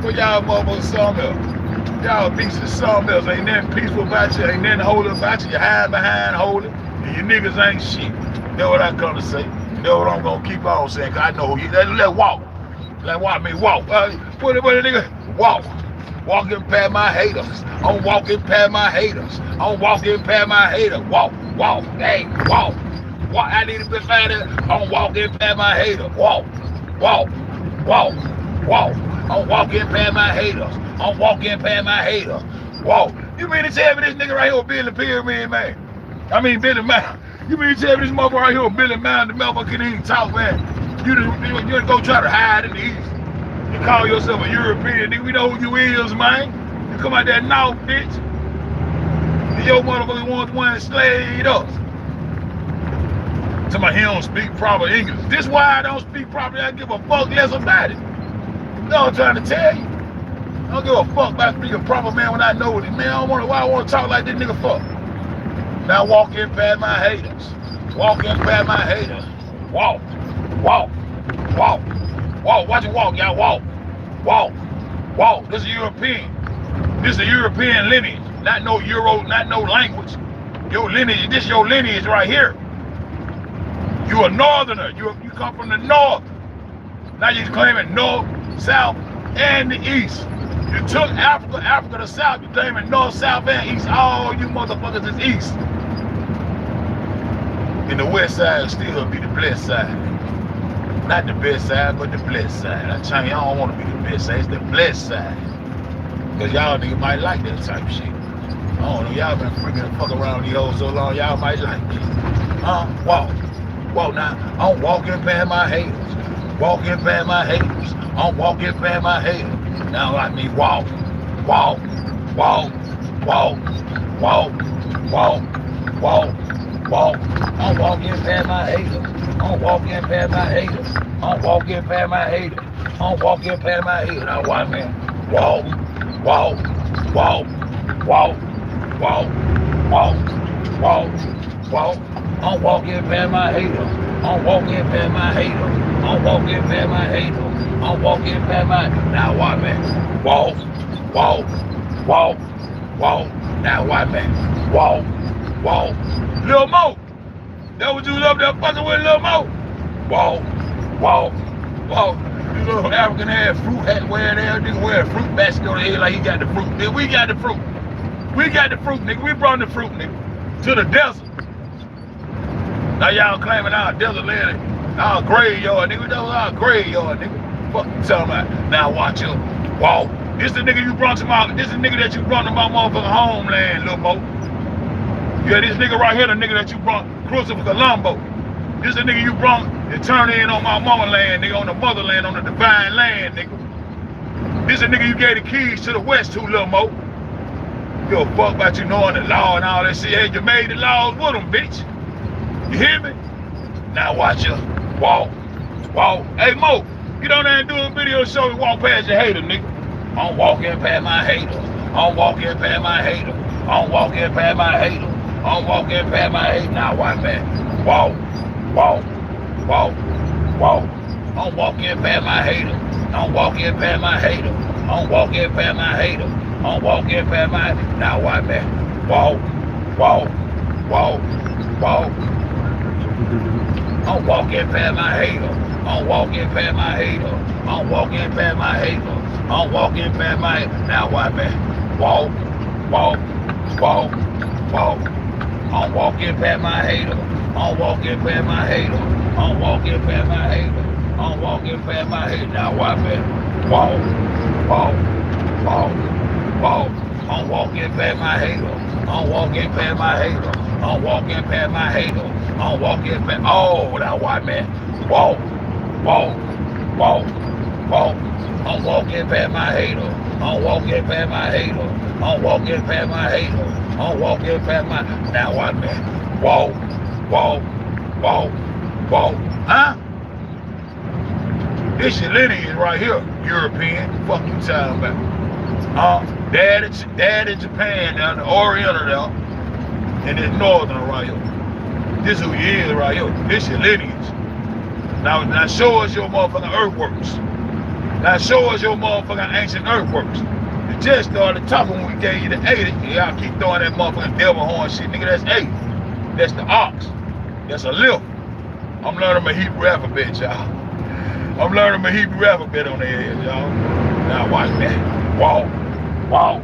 But y'all motherfuckers something else. Y'all beasts is something else. Ain't nothing peaceful about you, ain't nothing holy about you. You hide behind holy, and you niggas ain't shit. That's what I come to say. That's what I'm gonna keep on saying, cause I know who you. Let's walk. Let's walk, I mean walk. What the nigga? Walk. Walking past my haters. I'm walking past my haters. I'm walking past my haters. Walk. Hey, walk. I need to be found there. I'm walking past my haters. Walk. I'm walking past my haters. I'm walking past my haters. Walk. You mean to tell me this nigga right here with Billy Pyramid, man? I mean Billy Mound. You mean to tell me this motherfucker right here with Billy Mound, the motherfucker can't even talk, man? You didn't go try to hide in the East. You call yourself a European, nigga. We know who you is, man. You come out there north, bitch. And your motherfucker wants one enslaved us. Somebody, he don't speak proper English. This why I don't speak properly. I give a fuck less about it. You know what I'm trying to tell you? I don't give a fuck about speaking proper, man, when I know it. Man, I don't want to, why I want to talk like this nigga fuck. Now walk in past my haters. Walk in past my haters. Walk. Watch it walk, y'all. Walk. This is European. This is a European lineage. Not no Euro, not no language. Your lineage, this is your lineage right here. You a northerner. You come from the north. Now you're claiming north, south, and the east. You took Africa to south. You claiming north, south, and east. All you motherfuckers is east. And the west side will still be the blessed side. Not the best side, but the blessed side. I tell you, I don't want to be the best side. It's the blessed side. Because y'all niggas might like that type of shit. I don't know. Y'all been freaking fuck around these hoes so long, y'all might like it. Walk now. I'm walking past my haters. Walking past my haters. I'm walking past my haters. Now like me walk. I'm walking past my haters. I'm walking past my haters. I'm walking past my haters. I'm walking past my haters. Now watch me. Walk, walk, walk, walk, walk, walk, walk, walk. I'm walking past my haters. I'm walking past my haters. I'm walking past my haters. I'm walking past my. Now watch me. Walk, walk, walk, walk. Now watch me. Walk, walk. Lil Mo. That what you was up there fucking with, Lil Mo? Walk, walk, walk. You little African ass fruit hat wearing there, nigga wear a fruit basket on the head like he got the fruit. Nigga, we got the fruit. We got the fruit, nigga. We brought the fruit, nigga, to the desert. Now y'all claiming our desert land, our graveyard, nigga. That was our graveyard, nigga. Fuck you talking about? Now watch you. Walk. This the nigga you brought to my, this the nigga that you brought to my motherfucking homeland, Lil Mo. Yeah, this nigga right here, the nigga that you brought, Christopher Colombo. This the nigga you brought to turn in on my mama land, nigga, on the motherland, on the divine land, nigga. This the nigga you gave the keys to the West to, Lil Mo. Give a fuck about you knowing the law and all that shit. Hey, you made the laws with them, bitch. You hear me? Now watch you. Walk. Walk. Hey, Mo, get on there and do a video show and walk past your hater, nigga. I'm walking past my hater. I'm walking past my hater. I'm walking past my hater. I'm walking past my hater. Now watch me. Walk. Walk. Walk. Walk. I'm walking past my hater. I'm walking past my hater. I'm walking past my hater. I'm walking past my. Now watch me. Walk. Walk. Walk. Walk. I'm walking past my hater. I'm walking past my hater. I'm walking past my hater. I'm walking past my. Now watch me. Walk. Walk. Walk. Walk. I'm walking past my hater. I'm walking past my hater. I'm walking past my hater. I'm walking past my hater. Now watch me. Walk. Walk. Walk. Walk. I'm walking past my hater. I'm walking past my hater. I'm walking past my hater. I'm walking past. Oh, now watch me. Walk. Walk. Walk. Walk. I'm walking past my hater. I'm walking past my hater. I'm walking past my hater. I'm walking past my. Now watch me. Walk. Walk. Walk. Walk. Huh? This your lineage right here, European. Fuck you talking about? Dad in Japan down the Oriental there, and then Northern right here. This who you is right here. This your lineage. Now show us your motherfucking earthworks. Now show us your motherfucking ancient earthworks. You just started talking when we gave you the 80. Y'all keep throwing that motherfucking devil horn shit, nigga. That's 8. That's the ox. That's a lift. I'm learning my Hebrew alphabet, y'all. I'm learning my Hebrew alphabet on the head, y'all. Now watch me. Walk. Walk.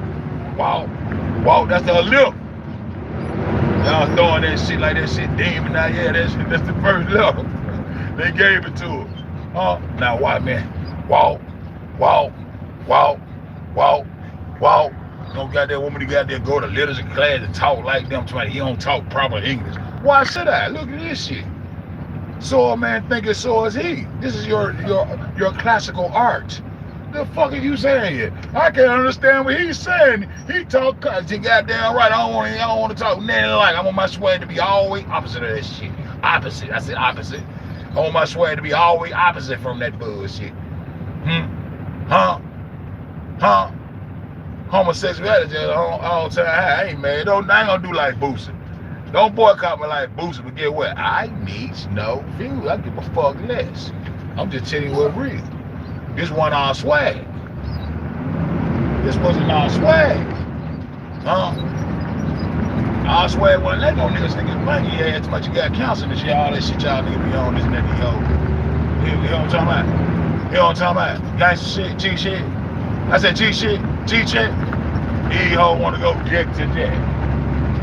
Walk. Walk. That's a lift. Y'all throwing that shit like that shit demon out here. That's the first level. They gave it to him. Now watch me. Walk. Walk. Walk. Walk. Walk. Don't got that woman, he got there go to literature class and talk like them. He don't talk proper English. Why should I? Look at this shit. So a man thinking so is he. This is your classical art. The fuck are you saying here? I can't understand what he's saying. He talk cause he goddamn right. I don't want to talk nothing like. I want my swag to be always opposite of that shit. Opposite. I said opposite. I want my swag to be always opposite from that bullshit. Huh? Homosexuality all time high. Hey man, I ain't gonna do like Boosie. Don't boycott me like Boosie, but get what? I need no views. I give a fuck less. I'm just telling you what real. This wasn't our swag. This wasn't our swag. Our swag wasn't let no niggas think it's money. Yeah, it's much you got counseling and shit, all that shit y'all niggas be on, this and that, yo. You know what I'm talking about? You know what I'm talking about? Gangsta shit, G shit. I said G shit, G shit. These hoes want to go get to that.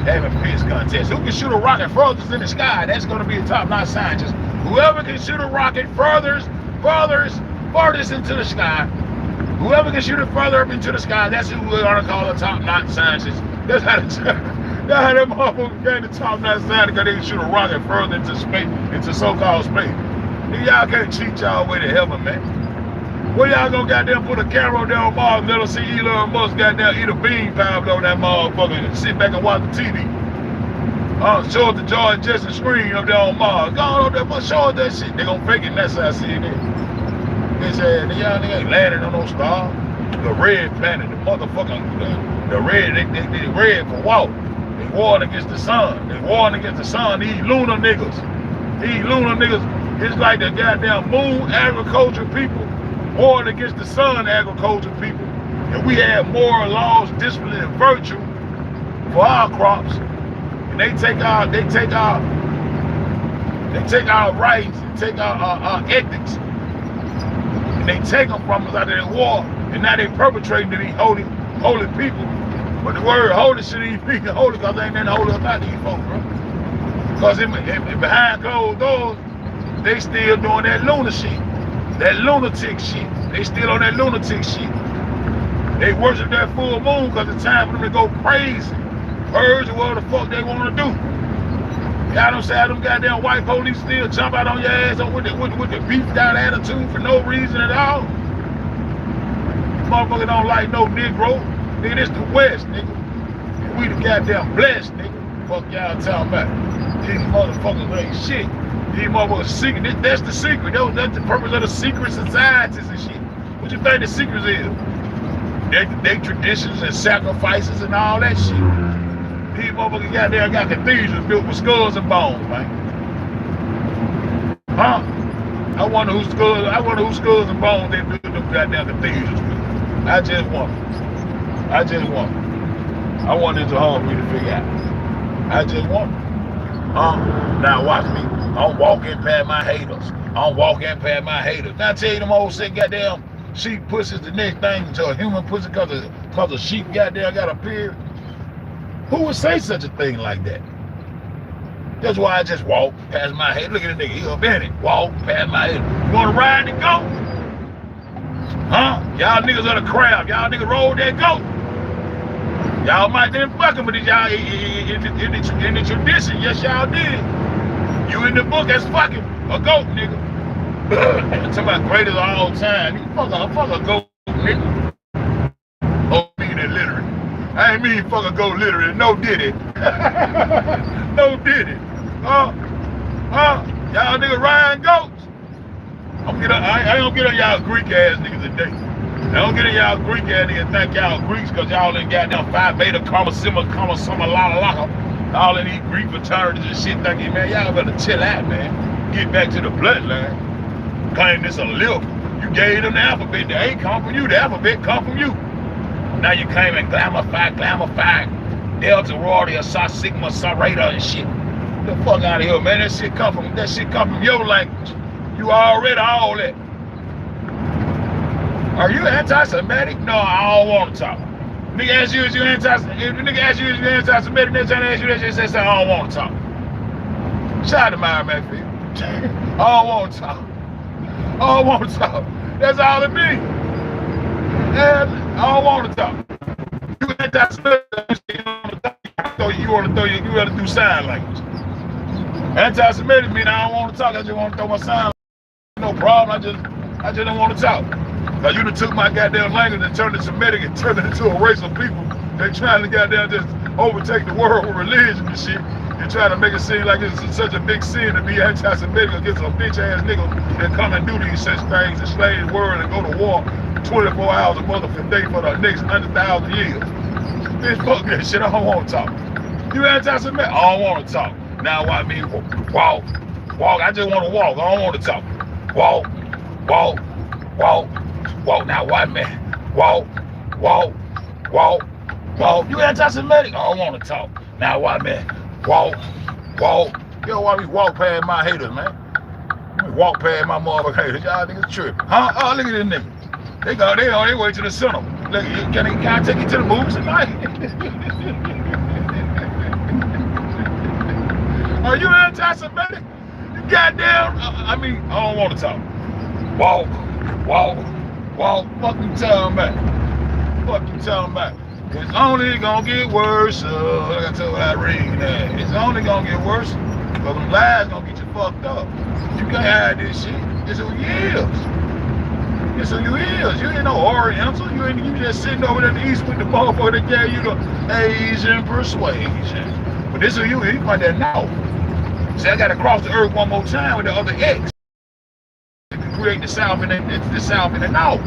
Having piss contest. Who can shoot a rocket furthest in the sky? That's going to be a top-notch scientist. Whoever can shoot a rocket furthest into the sky. Whoever can shoot it further up into the sky, that's who we're going to call a top-notch scientist. That's how that motherfucker got the top-notch scientist, because they can shoot a rocket further into space, into so-called space. Y'all can't cheat y'all way to heaven, man. Well, y'all gonna goddamn put a camera down Mars and let us see Elon Musk goddamn eat a bean pie on that motherfucker and sit back and watch the TV. Show us the George Jetson screen up there on Mars. Go on up there, but show us that shit. They gonna fake it, and that's how I see it. They said, y'all nigga ain't landing on no star. The red planet, the motherfucking, the red, they red for walk. They warring against the sun. They warring against the sun. These lunar niggas. These lunar niggas, it's like the goddamn moon agriculture people warring against the sun agriculture people. And we have moral laws, discipline, and virtue for our crops. And they take our rights and take our ethics. And they take them from us out of their war. And now they perpetrating to these holy people. But the word holy shouldn't even be holy, because there ain't nothing holy about these folks, bro. Because behind closed doors, they still doing that lunatic shit. They still on that lunatic shit. They worship that full moon because it's time for them to go crazy. Purge or whatever the fuck they want to do. Y'all don't say how them goddamn white police still jump out on your ass with the beefed out attitude for no reason at all. Motherfucker don't like no Negro. Nigga, this the West, nigga. And we the goddamn blessed, nigga. Fuck y'all talking about. These motherfuckers ain't shit. These motherfuckers secret. That's the secret. That's the purpose of the secret societies and shit. What you think the secret is? They traditions and sacrifices and all that shit. These motherfuckers got cathedrals built with skulls and bones, man. Huh? I wonder whose skulls and bones they built them goddamn cathedrals with. I just wonder. I want it to hard for me to figure out. I just wonder. Now watch me. I'm walking past my haters. Now I tell you them old sick goddamn sheep pussy's the next thing to a human pussy because a sheep goddamn got a beard. Who would say such a thing like that? That's why I just walk past my head. Look at the nigga, he up in it. Walk past my head. You wanna ride the goat? Huh? Y'all niggas are the crowd. Y'all niggas roll that goat. Y'all might didn't fuck him, but y'all in the tradition, yes y'all did. You in the book as fucking a goat, nigga. Talking about greatest of all time. You fuck a goat, nigga. Oh, mean that literally. I ain't mean fuck a goat literally. No did it. No did it. Y'all niggas riding goats. I don't get on y'all Greek ass niggas today. I don't get on y'all Greek ass niggas think y'all Greeks because y'all ain't got them Phi Beta Gamma Sigma Lala. All of these Greek fraternities and shit thinking, man, y'all better chill out, man. Get back to the bloodline. Claim this a lift. You gave them the alphabet. The A come from you. The alphabet come from you. Now you claiming Glamify, Delta, Rorty, Psi Sigma, Psi Rata and shit. Get the fuck out of here, man. That shit come from your language. You already all that. Are you anti-Semitic? No, I don't want to talk. Nigga ask you if you anti-Semitic, next time they ask you that shit, say I don't want to talk. Shout out to my man, I don't want to talk. I don't want to talk. That's all it means. I don't want to talk. You anti-Semitic, you want to do sign language. Anti-Semitic mean I don't want to talk. I just want to throw my sign language. No problem. I just don't want to talk. Now you done took my goddamn language and turned it Semitic and turned it into a race of people. They trying to goddamn just overtake the world with religion and shit. You're trying to make it seem like it's such a big sin to be anti-Semitic against a bitch ass nigga that come and do these such things and slay the world and go to war 24 hours a motherfucking day for the next 100,000 years. Bitch, fuck that shit. I don't want to talk. You anti-Semitic? I don't want to talk. Now why me walk? I just want to walk. I don't want to talk. Walk. Now why man? Walk. You anti-Semitic? I don't want to talk. Now why man? Walk. Yo, why we walk past my haters, man? We walk past my motherfucking haters. Y'all niggas tripping. Huh? Oh, look at this nigga. They on their way to the cinema. Look, can I take you to the movies tonight? Are you anti-Semitic? You goddamn, I don't want to talk. Walk. Fuck you talking about? It's only gonna get worse. Like I told Irene that. It's only gonna get worse. Because them lies gonna get you fucked up. You can't hide this shit. It's who you is. It's who you is. You ain't no Oriental. You just sitting over there in the East with the motherfucker that gave you the Asian persuasion. But this is you right there now. See, I gotta cross the earth one more time with the other X to create the south and the south and the north.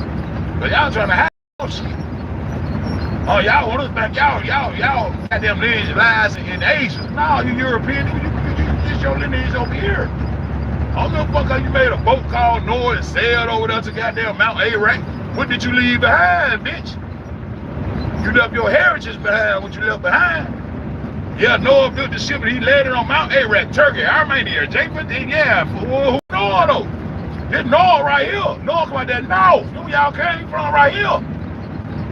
But y'all trying to hide shit. Oh, y'all want to think y'all goddamn lineage lies in Asia. No, you European, you your lineage over here. I don't give a fuck how you made a boat called Noah and sailed over there to goddamn Mount Ararat. What did you leave behind, bitch? You left your heritage behind, what you left behind. Yeah, Noah built the ship and he landed on Mount Ararat, Turkey, Armenia, Japheth, yeah, who Noah though? This Noah right here. Noah come out there, no, who y'all came from right here.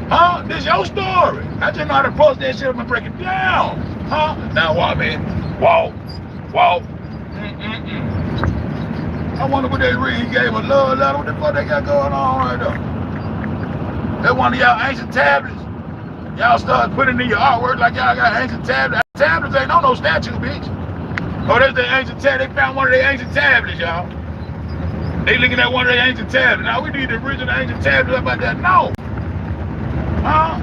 Huh? This your story. I just know how to approach that shit and break it down. Huh? Now what, man? Walk. I wonder what they read. He gave a love letter. What the fuck they got going on right there? That one of y'all ancient tablets. Y'all start putting in your artwork like y'all got ancient tablets. Tablets ain't no statue, bitch. Oh, that's the ancient tablet. They found one of their ancient tablets, y'all. They looking at one of their ancient tablets. Now we need the original ancient tablets about that. No. Huh?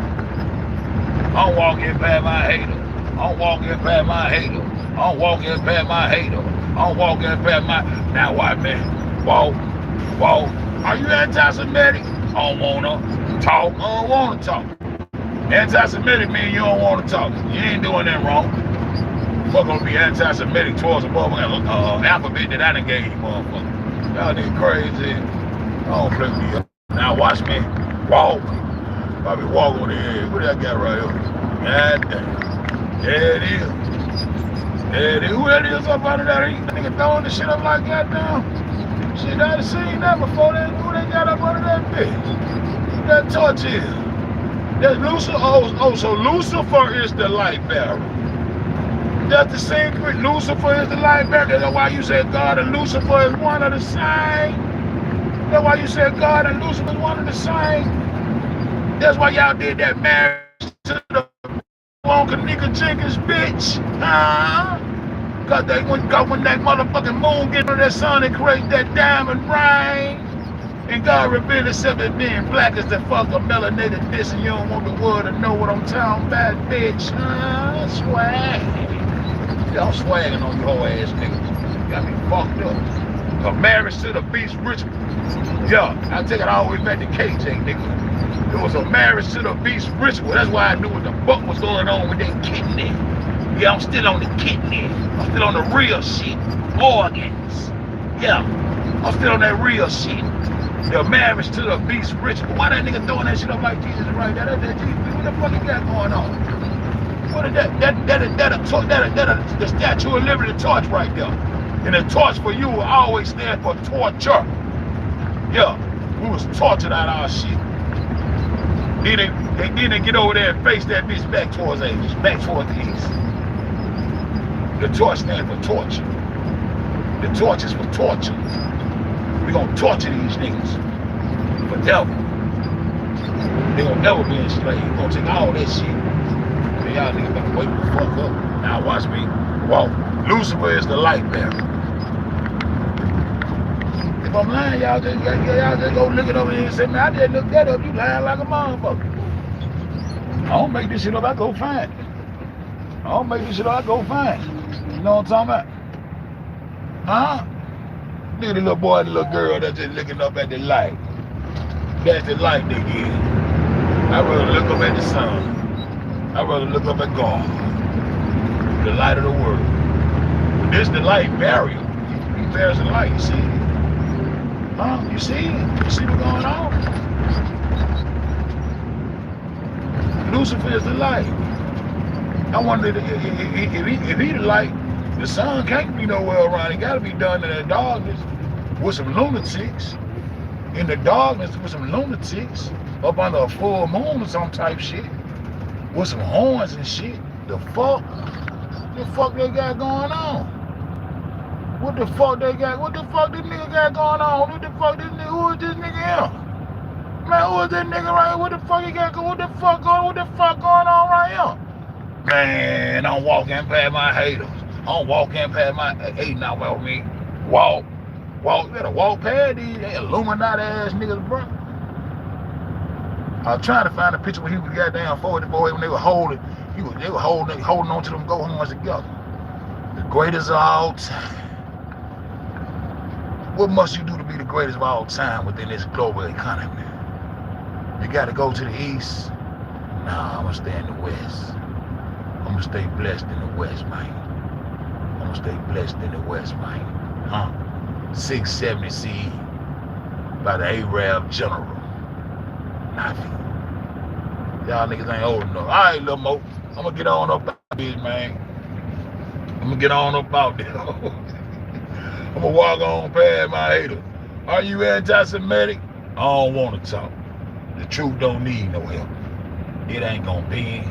I'm walking past my hater. I'm walking past my hater. I'm walking past my hater. I'm walking past my... Now what, man? Walk. Are you anti-Semitic? I don't wanna talk. I don't wanna talk. Anti-Semitic means you don't wanna talk. You ain't doing that wrong. Fuck gonna be anti-Semitic towards a motherfucking alphabet that I done gave you, motherfucker. Y'all niggas crazy. I don't play with you. Now watch me. Walk. I be walking on the head. What I got right here? God damn. There it is. Who that is up under that? That nigga throwing the shit up like goddamn. Shit, I done seen that before. Who they got up under that bitch? Who that torch is? That's Lucifer. Oh, so Lucifer is the light bearer. That's the secret. Lucifer is the light bearer. That's why you said God and Lucifer is one of the same. That's why you said God and Lucifer is one of the same. That's why y'all did that marriage to the Kanika Jenkins bitch. Cause when that motherfucking moon get on that sun and create that diamond ring. And God revealed himself as being black as the fuck a melanated this, and you don't want the world to know what I'm talking about, bitch. Swag. Y'all swagging on your whole ass niggas. Got me fucked up. A marriage to the beast ritual. Yeah, I take it all the way back to KJ, nigga. It was a marriage to the beast ritual. That's why I knew what the fuck was going on with that kidney. Yeah, I'm still on the kidney. I'm still on the real shit. Organs. Yeah, I'm still on that real shit. The marriage to the beast ritual. Why that nigga throwing that shit up like Jesus right there? That Jesus, what the fuck he got going on? What is that the Statue of Liberty torch right there. And the torch for you will always stand for torture. Yeah, we was tortured out of our shit. Then they get over there and face that bitch back towards the east, back towards the east. The torch stands for torture. The torch is for torture. We gonna torture these niggas forever. They gonna never be enslaved. We gonna take all that shit. So y'all niggas better wake the fuck up. Now watch me. Walk. Lucifer is the light bearer. If I'm lying, y'all just go look it over here and say, man, I just looked that up. You lying like a motherfucker. I don't make this shit up, I go find it. I don't make this shit up, I go find it. You know what I'm talking about? Huh? Look at the little boy and the little girl that's just looking up at the light. That's the light they get. I'd rather look up at the sun. I'd rather look up at God. The light of the world. But this the light barrier. He bears the light, you see it? Huh? You see it? You see what's going on? Lucifer is the light. I wonder if he the light, the sun can't be nowhere around. It gotta be done in the darkness with some lunatics. In the darkness with some lunatics. Up under a full moon or some type shit. With some horns and shit. The fuck? The fuck they got going on? What the fuck they got? What the fuck this nigga got going on? What the fuck this nigga? Who is this nigga here? Man, who is this nigga right here? What the fuck he got? What the fuck going on right here? Man, I'm walking past my haters. I'm walking past my hating out with me. Walk. You better walk past these Illuminati ass niggas, bro. I was trying to find a picture when he was goddamn 40 boy when they were holding They were holding on to them go horns together. The greatest of all time. What must you do to be the greatest of all time within this global economy? You got to go to the east. Nah, I'm going to stay in the west. I'm going to stay blessed in the west, man. I'm going to stay blessed in the west, man. 670 CE by the Arab General. Nothing. Y'all niggas ain't old enough. All right, little Mo. I'm going to get on up out this, man. I'm going to get on up out there. I'm going to walk on past my hater. Are you anti-Semitic? I don't want to talk. The truth don't need no help. It ain't gonna bend,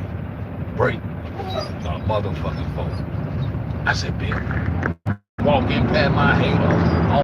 break, no motherfucking phone. I said, Bill, walk in past my hater.